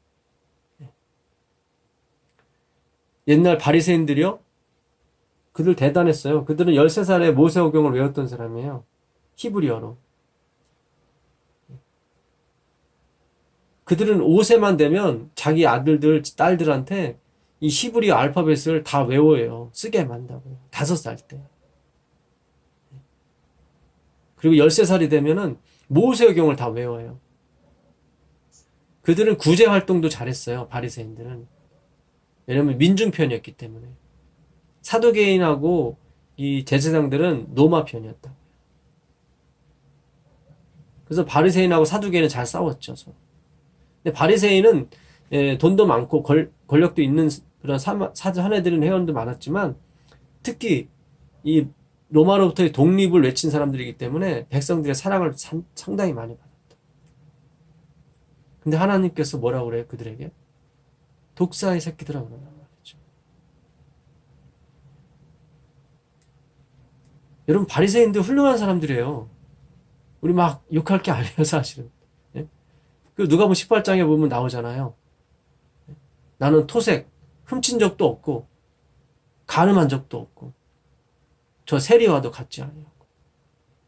[SPEAKER 1] 옛날 바리새인들이요. 그들 대단했어요. 그들은 13살에 모세오경을 외웠던 사람이에요. 히브리어로. 그들은 5세만 되면 자기 아들들, 딸들한테 이 히브리어 알파벳을 다 외워요. 쓰게 만다고요. 5살 때. 그리고 13살이 되면은 모세오경을 다 외워요. 그들은 구제 활동도 잘했어요. 바리새인들은. 왜냐면 민중편이었기 때문에. 사두개인하고 이 제사장들은 노마 편이었다. 그래서 바리새인하고 사두개인은 잘 싸웠죠. 근데 바리새인은 돈도 많고 권력도 있는 그런 사내들은 회원도 많았지만 특히 이 로마로부터의 독립을 외친 사람들이기 때문에 백성들의 사랑을 상당히 많이 받았다. 근데 하나님께서 뭐라고 그래요? 그들에게 독사의 새끼들이라고 그러는 말이죠. 여러분 바리새인들 훌륭한 사람들이에요. 우리 막 욕할 게 아니에요, 사실은. 예? 그 누가복음 18장에 보면 나오잖아요. 나는 토색, 훔친 적도 없고 간음한 적도 없고 저 세리와도 같지 아니하고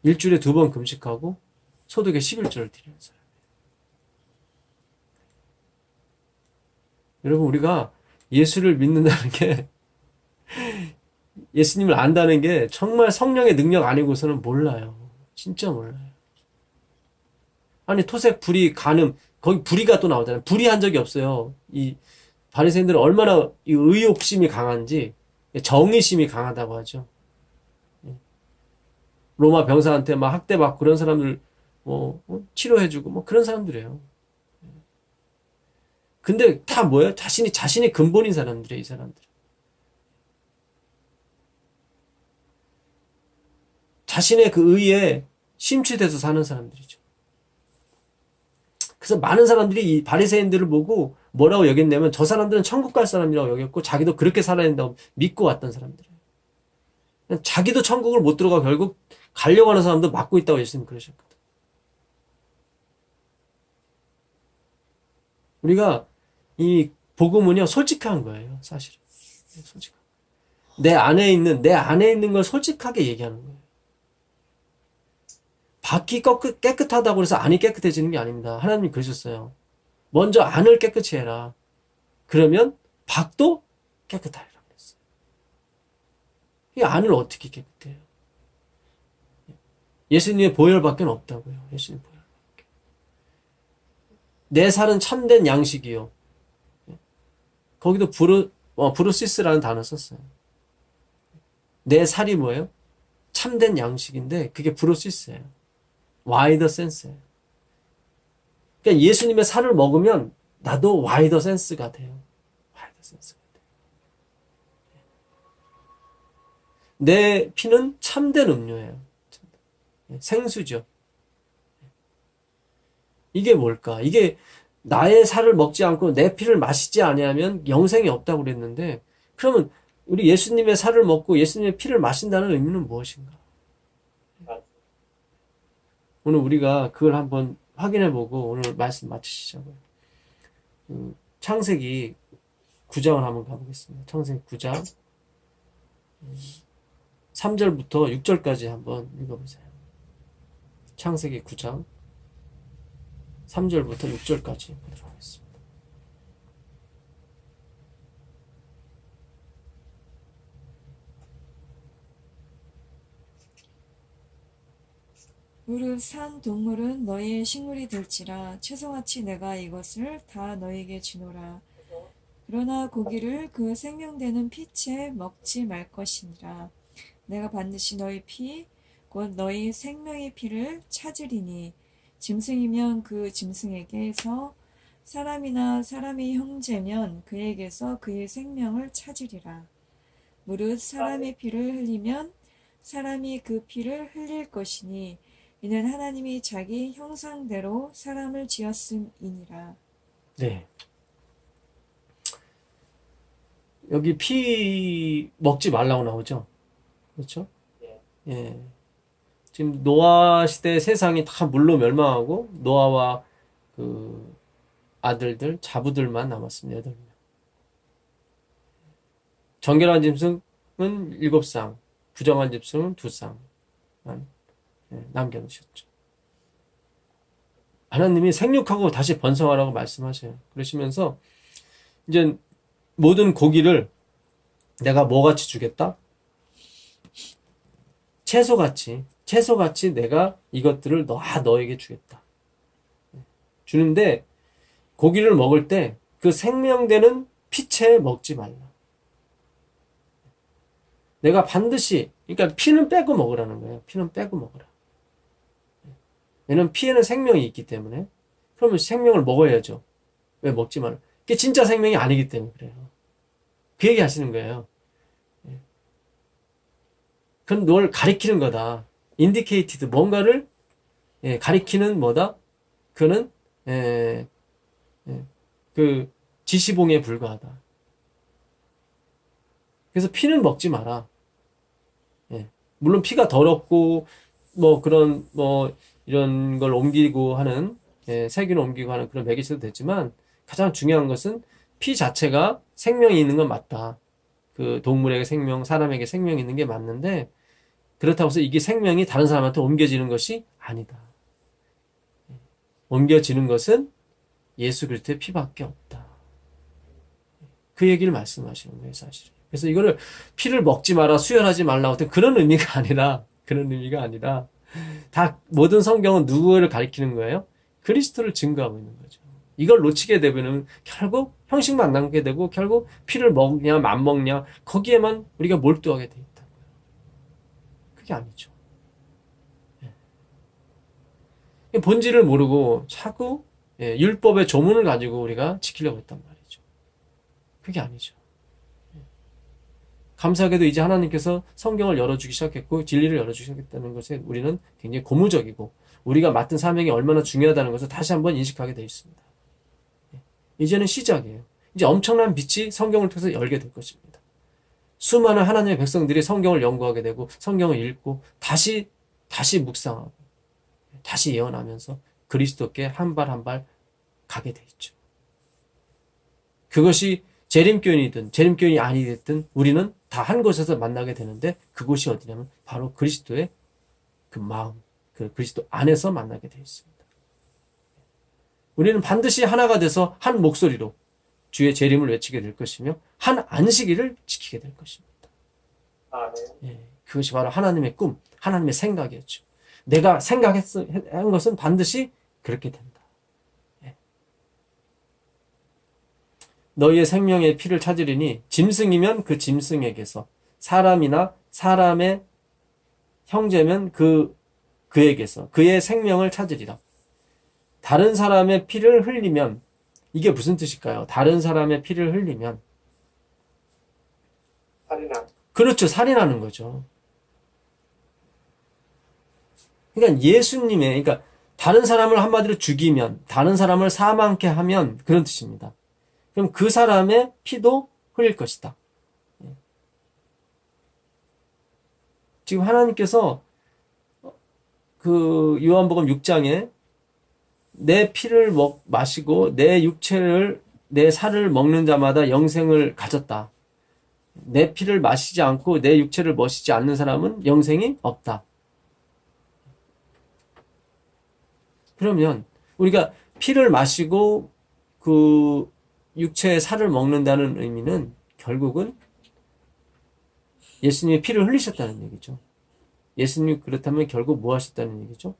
[SPEAKER 1] 일주일에 2번 금식하고 소득의 11조를 드리는 사람이에요. 여러분 우리가 예수를 믿는다는 게 예수님을 안다는 게 정말 성령의 능력 아니고서는 몰라요. 진짜 몰라요. 아니 토색, 불의, 간음 거기 불의가 또 나오잖아요. 불의한 적이 없어요. 이 바리새인들은 얼마나 이 의욕심이 강한지 정의심이 강하다고 하죠. 로마 병사한테 막 학대받고 그런 사람들 치료해주고 뭐 그런 사람들이에요. 근데 다 뭐예요? 자신이 근본인 사람들이에요, 이 사람들. 자신의 그 의에 심취돼서 사는 사람들이죠. 그래서 많은 사람들이 이 바리새인들을 보고 뭐라고 여겼냐면 저 사람들은 천국 갈 사람이라고 여겼고 자기도 그렇게 살아야 된다고 믿고 왔던 사람들이에요. 자기도 천국을 못 들어가 결국 가려고 하는 사람도 막고 있다고 예수님 그러셨거든. 우리가 이 복음은요 솔직한 거예요, 사실은. 솔직한. 내 안에 있는 걸 솔직하게 얘기하는 거예요. 밖이 깨끗하다고 해서 안이 깨끗해지는 게 아닙니다. 하나님이 그러셨어요. 먼저 안을 깨끗이 해라. 그러면 밖도 깨끗하리라 그랬어요. 이 안을 어떻게 깨끗해요? 예수님의 보혈밖에 없다고요. 예수님 보혈밖에. 내 살은 참된 양식이요. 거기도 브루시스라는 단어 썼어요. 내 살이 뭐예요? 참된 양식인데 그게 브루시스예요. 와이더 센스예요. 그러니까 예수님의 살을 먹으면 나도 와이더 센스가 돼요. 와이더 센스가 돼요. 내 피는 참된 음료예요. 생수죠. 이게 뭘까? 이게 나의 살을 먹지 않고 내 피를 마시지 아니하면 영생이 없다고 그랬는데 그러면 우리 예수님의 살을 먹고 예수님의 피를 마신다는 의미는 무엇인가? 오늘 우리가 그걸 한번 확인해보고 오늘 말씀 마치시자고요. 창세기 9장을 한번 가보겠습니다. 창세기 9장 3절부터 6절까지 한번 읽어보세요. 창세기 9장 3절부터 6절까지 보도록 하겠습니다.
[SPEAKER 4] 무릇 산 동물은 너희의 식물이 될지라 채소같이 내가 이것을 다 너희에게 주노라. 그러나 고기를 그 생명되는 피채 먹지 말 것이니라. 내가 반드시 너희 피 곧 너희 생명의 피를 찾으리니 짐승이면 그 짐승에게서 사람이나 사람의 형제면 그에게서 그의 생명을 찾으리라. 무릇 사람의 피를 흘리면 사람이 그 피를 흘릴 것이니 이는 하나님이 자기 형상대로 사람을 지었음이니라.
[SPEAKER 1] 네. 여기 피 먹지 말라고 나오죠? 그렇죠? 예. 지금 노아 시대 세상이 다 물로 멸망하고 노아와 그 아들들, 자부들만 남았습니다. 8명. 정결한 짐승은 7쌍, 부정한 짐승은 2쌍 남겨놓으셨죠. 하나님이 생육하고 다시 번성하라고 말씀하셔요. 그러시면서 이제 모든 고기를 내가 뭐같이 주겠다? 채소같이 내가 이것들을 너에게 주겠다. 주는데 고기를 먹을 때 그 생명되는 피채 먹지 말라. 내가 반드시, 그러니까 피는 빼고 먹으라는 거예요. 피는 빼고 먹으라. 왜냐면 피에는 생명이 있기 때문에. 그러면 생명을 먹어야죠. 왜 먹지 말라? 그게 진짜 생명이 아니기 때문에 그래요. 그 얘기 하시는 거예요. 그건 널 가리키는 거다. 인디케이티드, 뭔가를 가리키는 뭐다? 그는 그 지시봉에 불과하다. 그래서 피는 먹지 마라. 물론 피가 더럽고 뭐 그런 뭐 이런 걸 옮기고 하는 세균을 옮기고 하는 그런 매개체도 됐지만 가장 중요한 것은 피 자체가 생명이 있는 건 맞다. 그 동물에게 생명, 사람에게 생명이 있는 게 맞는데 그렇다고 해서 이게 생명이 다른 사람한테 옮겨지는 것이 아니다. 옮겨지는 것은 예수 그리스도의 피밖에 없다. 그 얘기를 말씀하시는 거예요, 사실. 그래서 이거를 피를 먹지 마라, 수혈하지 말라고 하는 그런 의미가 아니라 다 모든 성경은 누구를 가리키는 거예요? 그리스도를 증거하고 있는 거죠. 이걸 놓치게 되면 결국 형식만 남게 되고 결국 피를 먹냐 안 먹냐 거기에만 우리가 몰두하게 돼 있다. 그게 아니죠. 본질을 모르고 자꾸 율법의 조문을 가지고 우리가 지키려고 했단 말이죠. 그게 아니죠. 감사하게도 이제 하나님께서 성경을 열어주기 시작했고 진리를 열어주기 시작했다는 것에 우리는 굉장히 고무적이고 우리가 맡은 사명이 얼마나 중요하다는 것을 다시 한번 인식하게 되어 있습니다. 이제는 시작이에요. 이제 엄청난 빛이 성경을 통해서 열게 될 것입니다. 수많은 하나님의 백성들이 성경을 연구하게 되고 성경을 읽고 다시 묵상하고 다시 예언하면서 그리스도께 한 발 한 발 가게 돼 있죠. 그것이 재림교인이든 재림교인이 아니든 우리는 다 한 곳에서 만나게 되는데 그곳이 어디냐면 바로 그리스도의 그 마음, 그 그리스도 안에서 만나게 되어 있습니다. 우리는 반드시 하나가 돼서 한 목소리로 주의 재림을 외치게 될 것이며 한 안식일을 지키게 될 것입니다.
[SPEAKER 2] 아멘.
[SPEAKER 1] 예, 그것이 바로 하나님의 꿈, 하나님의 생각이었죠. 내가 생각한 것은 반드시 그렇게 된다. 예. 너희의 생명의 피를 찾으리니 짐승이면 그 짐승에게서 사람이나 사람의 형제면 그에게서 그의 생명을 찾으리라. 다른 사람의 피를 흘리면 이게 무슨 뜻일까요? 다른 사람의 피를 흘리면
[SPEAKER 2] 살인한.
[SPEAKER 1] 그렇죠. 살인하는 거죠. 그러니까 예수님의 그러니까 다른 사람을 한마디로 죽이면 다른 사람을 사망케 하면 그런 뜻입니다. 그럼 그 사람의 피도 흘릴 것이다. 지금 하나님께서 그 요한복음 6장에 내 피를 마시고 내 육체를 내 살을 먹는 자마다 영생을 가졌다. 내 피를 마시지 않고 내 육체를 마시지 않는 사람은 영생이 없다. 그러면 우리가 피를 마시고 그 육체의 살을 먹는다는 의미는 결국은 예수님이 피를 흘리셨다는 얘기죠. 예수님이 그렇다면 결국 뭐 하셨다는 얘기죠?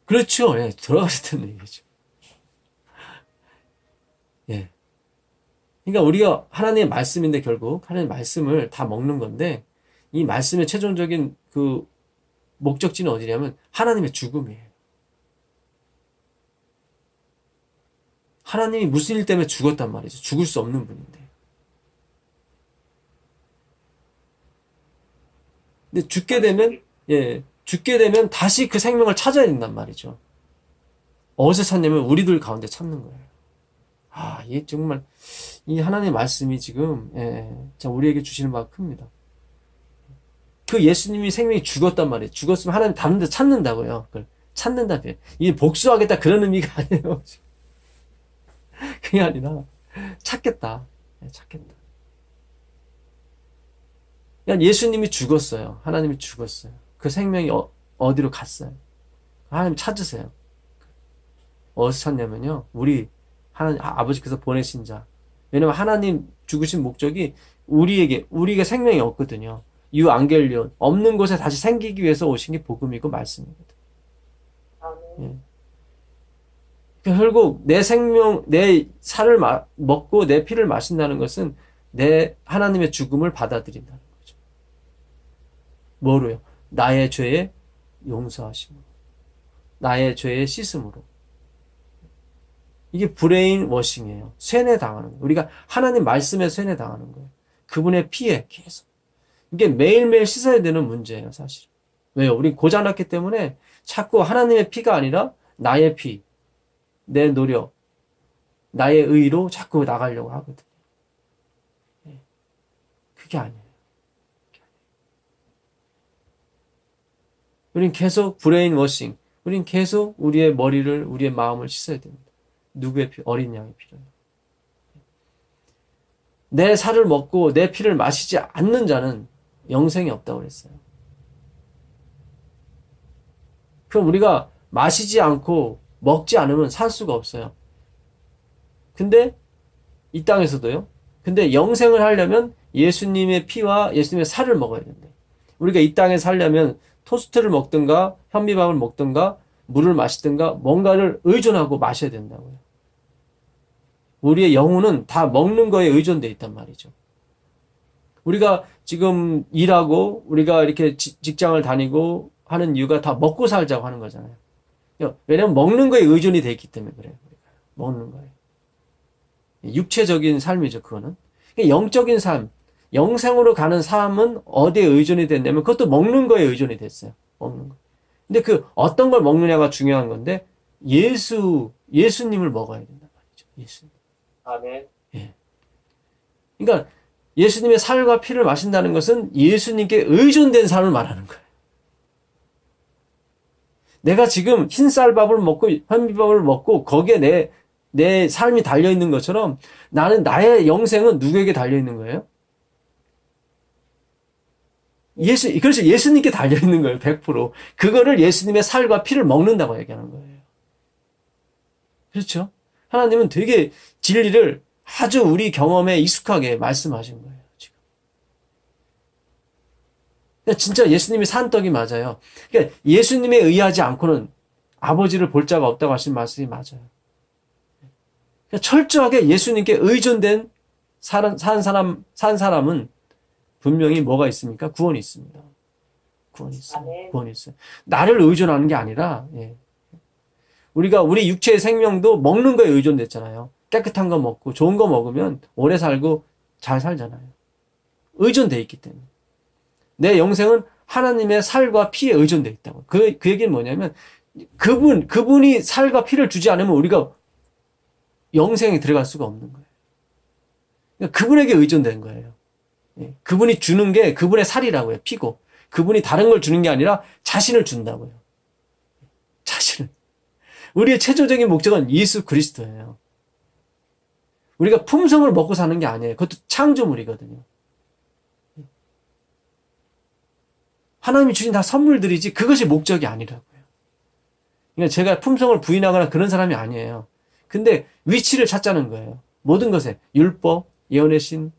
[SPEAKER 1] 그렇죠. 예, 돌아가셨다는 얘기죠. 예. 그러니까 우리가 하나님의 말씀인데 결국 하나님의 말씀을 다 먹는 건데 이 말씀의 최종적인 그 목적지는 어디냐면 하나님의 죽음이에요. 하나님이 무슨 일 때문에 죽었단 말이죠. 죽을 수 없는 분인데. 근데 죽게 되면 다시 그 생명을 찾아야 된단 말이죠. 어디서 찾냐면 우리들 가운데 찾는 거예요. 아, 이게 정말 이 하나님의 말씀이 지금 우리에게 주시는 바가 큽니다. 그 예수님이 생명이 죽었단 말이에요. 죽었으면 하나님 다른 데 찾는다고요. 그걸 찾는다. 이게 복수하겠다 그런 의미가 아니에요. 그게 아니라 찾겠다. 찾겠다. 그러니까 예수님이 죽었어요. 하나님이 죽었어요. 그 생명이 어디로 갔어요. 하나님 찾으세요. 어디서 찾냐면요. 우리 하나님 아버지께서 보내신 자. 왜냐면 하나님 죽으신 목적이 우리에게 생명이 없거든요. 유앙겔리온 없는 곳에 다시 생기기 위해서 오신 게 복음이고 말씀이거든. 예. 결국 내 생명, 내 살을 먹고 내 피를 마신다는 것은 내 하나님의 죽음을 받아들인다는 거죠. 뭐로요? 나의 죄의 용서하심으로, 나의 죄의 씻음으로. 이게 브레인 워싱이에요. 쇠뇌당하는 거예요. 우리가 하나님 말씀에 쇠뇌당하는 거예요. 그분의 피에 계속. 이게 매일매일 씻어야 되는 문제예요, 사실. 왜요? 우리 고장났기 때문에 자꾸 하나님의 피가 아니라 나의 피, 내 노력, 나의 의로 자꾸 나가려고 하거든요. 그게 아니에요. 우린 계속 브레인 워싱, 우린 계속 우리의 머리를, 우리의 마음을 씻어야 됩니다. 누구의 피? 어린 양의 피로요. 내 살을 먹고 내 피를 마시지 않는 자는 영생이 없다고 그랬어요. 그럼 우리가 마시지 않고 먹지 않으면 살 수가 없어요. 근데 이 땅에서도요. 근데 영생을 하려면 예수님의 피와 예수님의 살을 먹어야 된대. 우리가 이 땅에 살려면 토스트를 먹든가 현미밥을 먹든가 물을 마시든가 뭔가를 의존하고 마셔야 된다고요. 우리의 영혼은 다 먹는 거에 의존되어 있단 말이죠. 우리가 지금 일하고 우리가 이렇게 직장을 다니고 하는 이유가 다 먹고 살자고 하는 거잖아요. 왜냐면 먹는 거에 의존이 되어 있기 때문에 그래요. 먹는 거에. 육체적인 삶이죠, 그거는. 영적인 삶, 영생으로 가는 삶은 어디에 의존이 됐냐면 그것도 먹는 거에 의존이 됐어요. 먹는 거. 근데 그 어떤 걸 먹느냐가 중요한 건데 예수님을 먹어야 된단 말이죠. 예수님.
[SPEAKER 2] 아멘.
[SPEAKER 1] 그러니까 예수님의 살과 피를 마신다는 것은 예수님께 의존된 삶을 말하는 거예요. 내가 지금 흰쌀밥을 먹고 현미밥을 먹고 거기에 내 삶이 달려있는 것처럼 나는 나의 영생은 누구에게 달려있는 거예요? 그래서 예수님께 달려있는 거예요. 100%. 그거를 예수님의 살과 피를 먹는다고 얘기하는 거예요. 그렇죠? 하나님은 되게 진리를 아주 우리 경험에 익숙하게 말씀하신 거예요. 지금. 그러니까 진짜 예수님이 산 떡이 맞아요. 그러니까 예수님에 의하지 않고는 아버지를 볼 자가 없다고 하신 말씀이 맞아요. 그러니까 철저하게 예수님께 의존된 산 사람은 분명히 뭐가 있습니까? 구원이 있습니다. 구원이 있어요.
[SPEAKER 2] 아멘.
[SPEAKER 1] 구원이 있어요. 나를 의존하는 게 아니라, 우리가 우리 육체의 생명도 먹는 거에 의존됐잖아요. 깨끗한 거 먹고 좋은 거 먹으면 오래 살고 잘 살잖아요. 의존돼 있기 때문에. 내 영생은 하나님의 살과 피에 의존돼 있다고. 그 얘기는 뭐냐면 그분이 살과 피를 주지 않으면 우리가 영생에 들어갈 수가 없는 거예요. 그러니까 그분에게 의존된 거예요. 그분이 주는 게 그분의 살이라고요. 피고. 그분이 다른 걸 주는 게 아니라 자신을 준다고요. 자신을. 우리의 최종적인 목적은 예수 그리스도예요. 우리가 품성을 먹고 사는 게 아니에요. 그것도 창조물이거든요. 하나님이 주신 다 선물들이지 그것이 목적이 아니라고요. 그러니까 제가 품성을 부인하거나 그런 사람이 아니에요. 근데 위치를 찾자는 거예요. 모든 것에 율법, 예언의 신,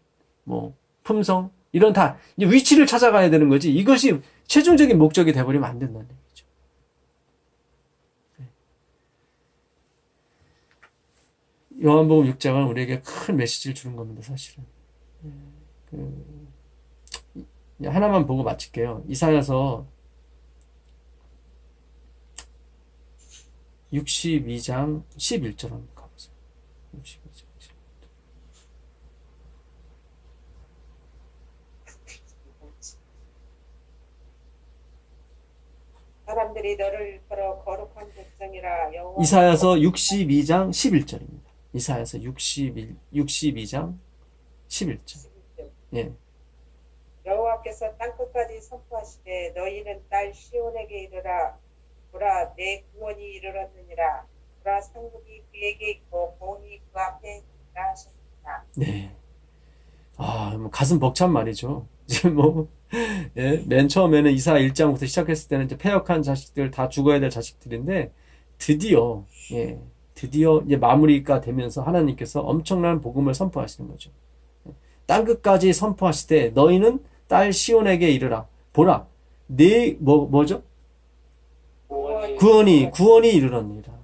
[SPEAKER 1] 품성 이런 다 이제 위치를 찾아가야 되는 거지. 이것이 최종적인 목적이 돼버리면 안 된다는 얘기죠. 요한복음 6장은 우리에게 큰 메시지를 주는 겁니다, 사실은. 하나만 보고 마칠게요. 이사야서 62장 11절 한번 가보세요. 62장 11절.
[SPEAKER 3] 사람들이 너를 걸어 거룩한 백성이라 여호와
[SPEAKER 1] 이사야서 62장 11절입니다. 이사야서 62장 11절. 예.
[SPEAKER 3] 여호와께서 땅끝까지 선포하시되 너희는 딸 시온에게 이르라. 보라 내 구원이 이르렀느니라. 보라 상급이 그에게 있고 공이 그 앞에 있다 하셨느니라.
[SPEAKER 1] 네. 가슴 벅찬 말이죠. 지금 맨 처음에는 이사 1장부터 시작했을 때는 이제 패역한 자식들 다 죽어야 될 자식들인데 드디어 이제 마무리가 되면서 하나님께서 엄청난 복음을 선포하시는 거죠. 땅끝까지 선포하시되 너희는 딸 시온에게 이르라. 보라 뭐죠? 구원이 이르렀느니라.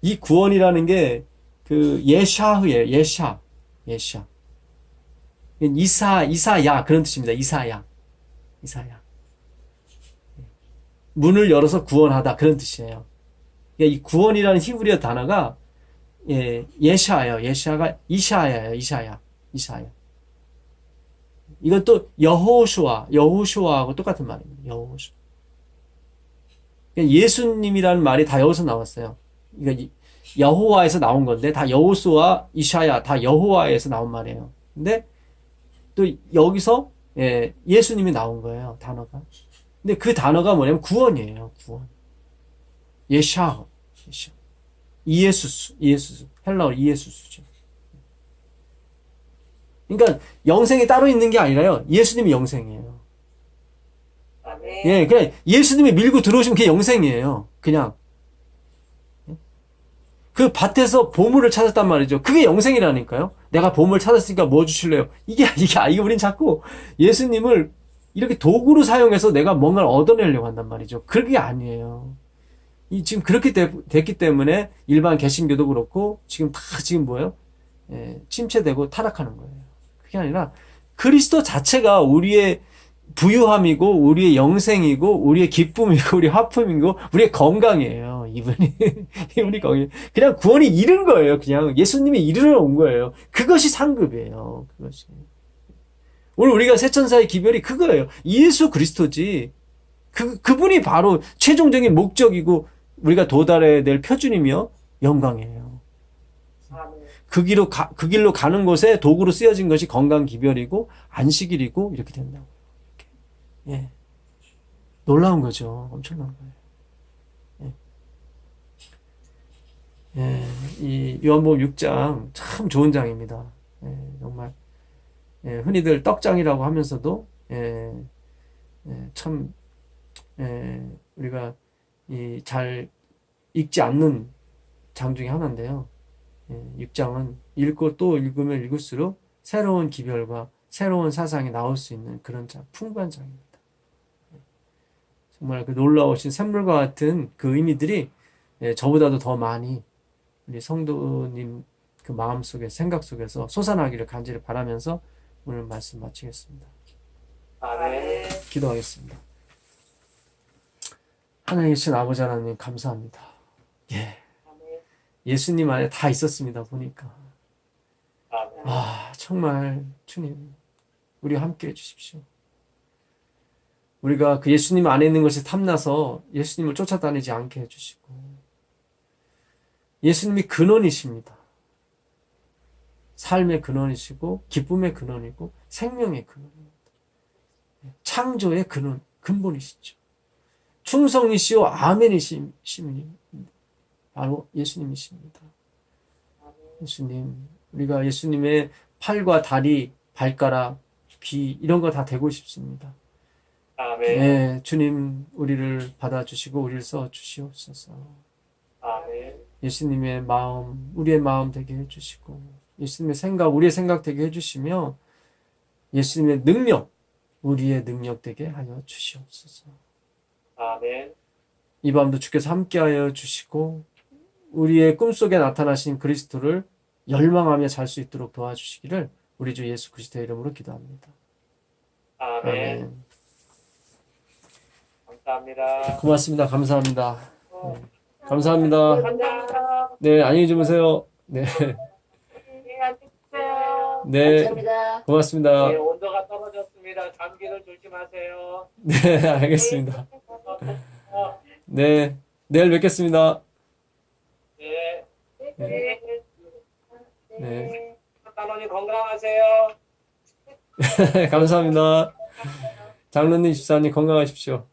[SPEAKER 1] 이 구원이라는 게 그 예샤흐예요. 예샤. 이사야 그런 뜻입니다. 이사야. 문을 열어서 구원하다 그런 뜻이에요. 그러니까 이 구원이라는 히브리어 단어가 예샤예요. 예샤가 이샤야예요. 이샤야. 이건 또 여호슈아하고 똑같은 말입니다. 여호슈아. 그러니까 예수님이라는 말이 다 여기서 나왔어요. 그러니까 여호와에서 나온 건데 다 여호수아, 이샤야 다 여호와에서 나온 말이에요. 근데 또 여기서 예수님이 나온 거예요. 단어가. 근데 그 단어가 뭐냐면 구원이에요. 구원. 예샤. 이예수스. 헬라어 이예수스죠. 그러니까 영생이 따로 있는 게 아니라요. 예수님이 영생이에요.
[SPEAKER 3] 아멘.
[SPEAKER 1] 그냥 예수님이 밀고 들어오시면 그게 영생이에요. 그냥. 그 밭에서 보물을 찾았단 말이죠. 그게 영생이라니까요. 내가 보물 찾았으니까 뭐 주실래요? 이게 우린 자꾸 예수님을 이렇게 도구로 사용해서 내가 뭔가를 얻어내려고 한단 말이죠. 그게 아니에요. 지금 그렇게 됐기 때문에 일반 개신교도 그렇고 지금 뭐예요? 침체되고 타락하는 거예요. 그게 아니라 그리스도 자체가 우리의 부유함이고, 우리의 영생이고, 우리의 기쁨이고, 우리의 화품이고, 우리의 건강이에요. 이분이. 우리 건강. 그냥 구원이 이른 거예요. 그냥 예수님이 이르러 온 거예요. 그것이 상급이에요. 그것이. 오늘 우리가 새천사의 기별이 그거예요. 예수 그리스도지. 그분이 바로 최종적인 목적이고, 우리가 도달해야 될 표준이며 영광이에요.
[SPEAKER 3] 아멘.
[SPEAKER 1] 그 길로 가는 곳에 도구로 쓰여진 것이 건강 기별이고 안식일이고 이렇게 된다고. 예. 놀라운 거죠. 엄청난 거예요. 예. 예. 이 요한복음 6장 참 좋은 장입니다. 예. 정말 예. 흔히들 떡장이라고 하면서도 예. 예. 참 예. 우리가 잘 읽지 않는 장 중에 하나인데요. 예, 6장은 읽고 또 읽으면 읽을수록 새로운 기별과 새로운 사상이 나올 수 있는 그런 풍부한 장입니다. 정말 그 놀라우신 샘물과 같은 그 의미들이 저보다도 더 많이 우리 성도님 그 마음속에 생각 속에서 솟아나기를 간절히 바라면서 오늘 말씀 마치겠습니다.
[SPEAKER 2] 아멘.
[SPEAKER 1] 기도하겠습니다. 하나님 계신 아버지 하나님 감사합니다. 예.
[SPEAKER 3] 아멘.
[SPEAKER 1] 예수님 안에 다 있었습니다. 보니까.
[SPEAKER 2] 아멘.
[SPEAKER 1] 아, 정말 주님, 우리와 함께 해주십시오. 우리가 그 예수님 안에 있는 것이 탐나서 예수님을 쫓아다니지 않게 해주시고, 예수님이 근원이십니다. 삶의 근원이시고, 기쁨의 근원이고, 생명의 근원입니다. 창조의 근원, 근본이시죠. 충성이시오 아멘이심이 바로 예수님이십니다. 예수님, 우리가 예수님의 팔과 다리, 발가락, 귀 이런 거 다 되고 싶습니다.
[SPEAKER 2] 아멘.
[SPEAKER 1] 네, 주님 우리를 받아주시고 우리를 써주시옵소서.
[SPEAKER 2] 아멘.
[SPEAKER 1] 예수님의 마음, 우리의 마음 되게 해주시고 예수님의 생각, 우리의 생각 되게 해주시며 예수님의 능력, 우리의 능력 되게 하여 주시옵소서.
[SPEAKER 2] 아멘.
[SPEAKER 1] 이 밤도 주께서 함께하여 주시고 우리의 꿈속에 나타나신 그리스도를 열망하며 잘 수 있도록 도와주시기를 우리 주 예수 그리스도의 이름으로 기도합니다.
[SPEAKER 2] 아멘. 감사합니다.
[SPEAKER 1] 고맙습니다. 감사합니다. 네, 감사합니다.
[SPEAKER 2] 감사합니다.
[SPEAKER 1] 네, 안녕히 주무세요. 네,
[SPEAKER 3] 예, 안녕하세요.
[SPEAKER 1] 네,
[SPEAKER 3] 감사합니다.
[SPEAKER 1] 고맙습니다.
[SPEAKER 2] 네, 온도가 떨어졌습니다. 감기를 조심하세요.
[SPEAKER 1] 네, 알겠습니다. 네, 내일 뵙겠습니다.
[SPEAKER 2] 네.
[SPEAKER 3] 네.
[SPEAKER 1] 네,
[SPEAKER 2] 딸언니 건강하세요.
[SPEAKER 1] 감사합니다. 장로님, 집사님 건강하십시오.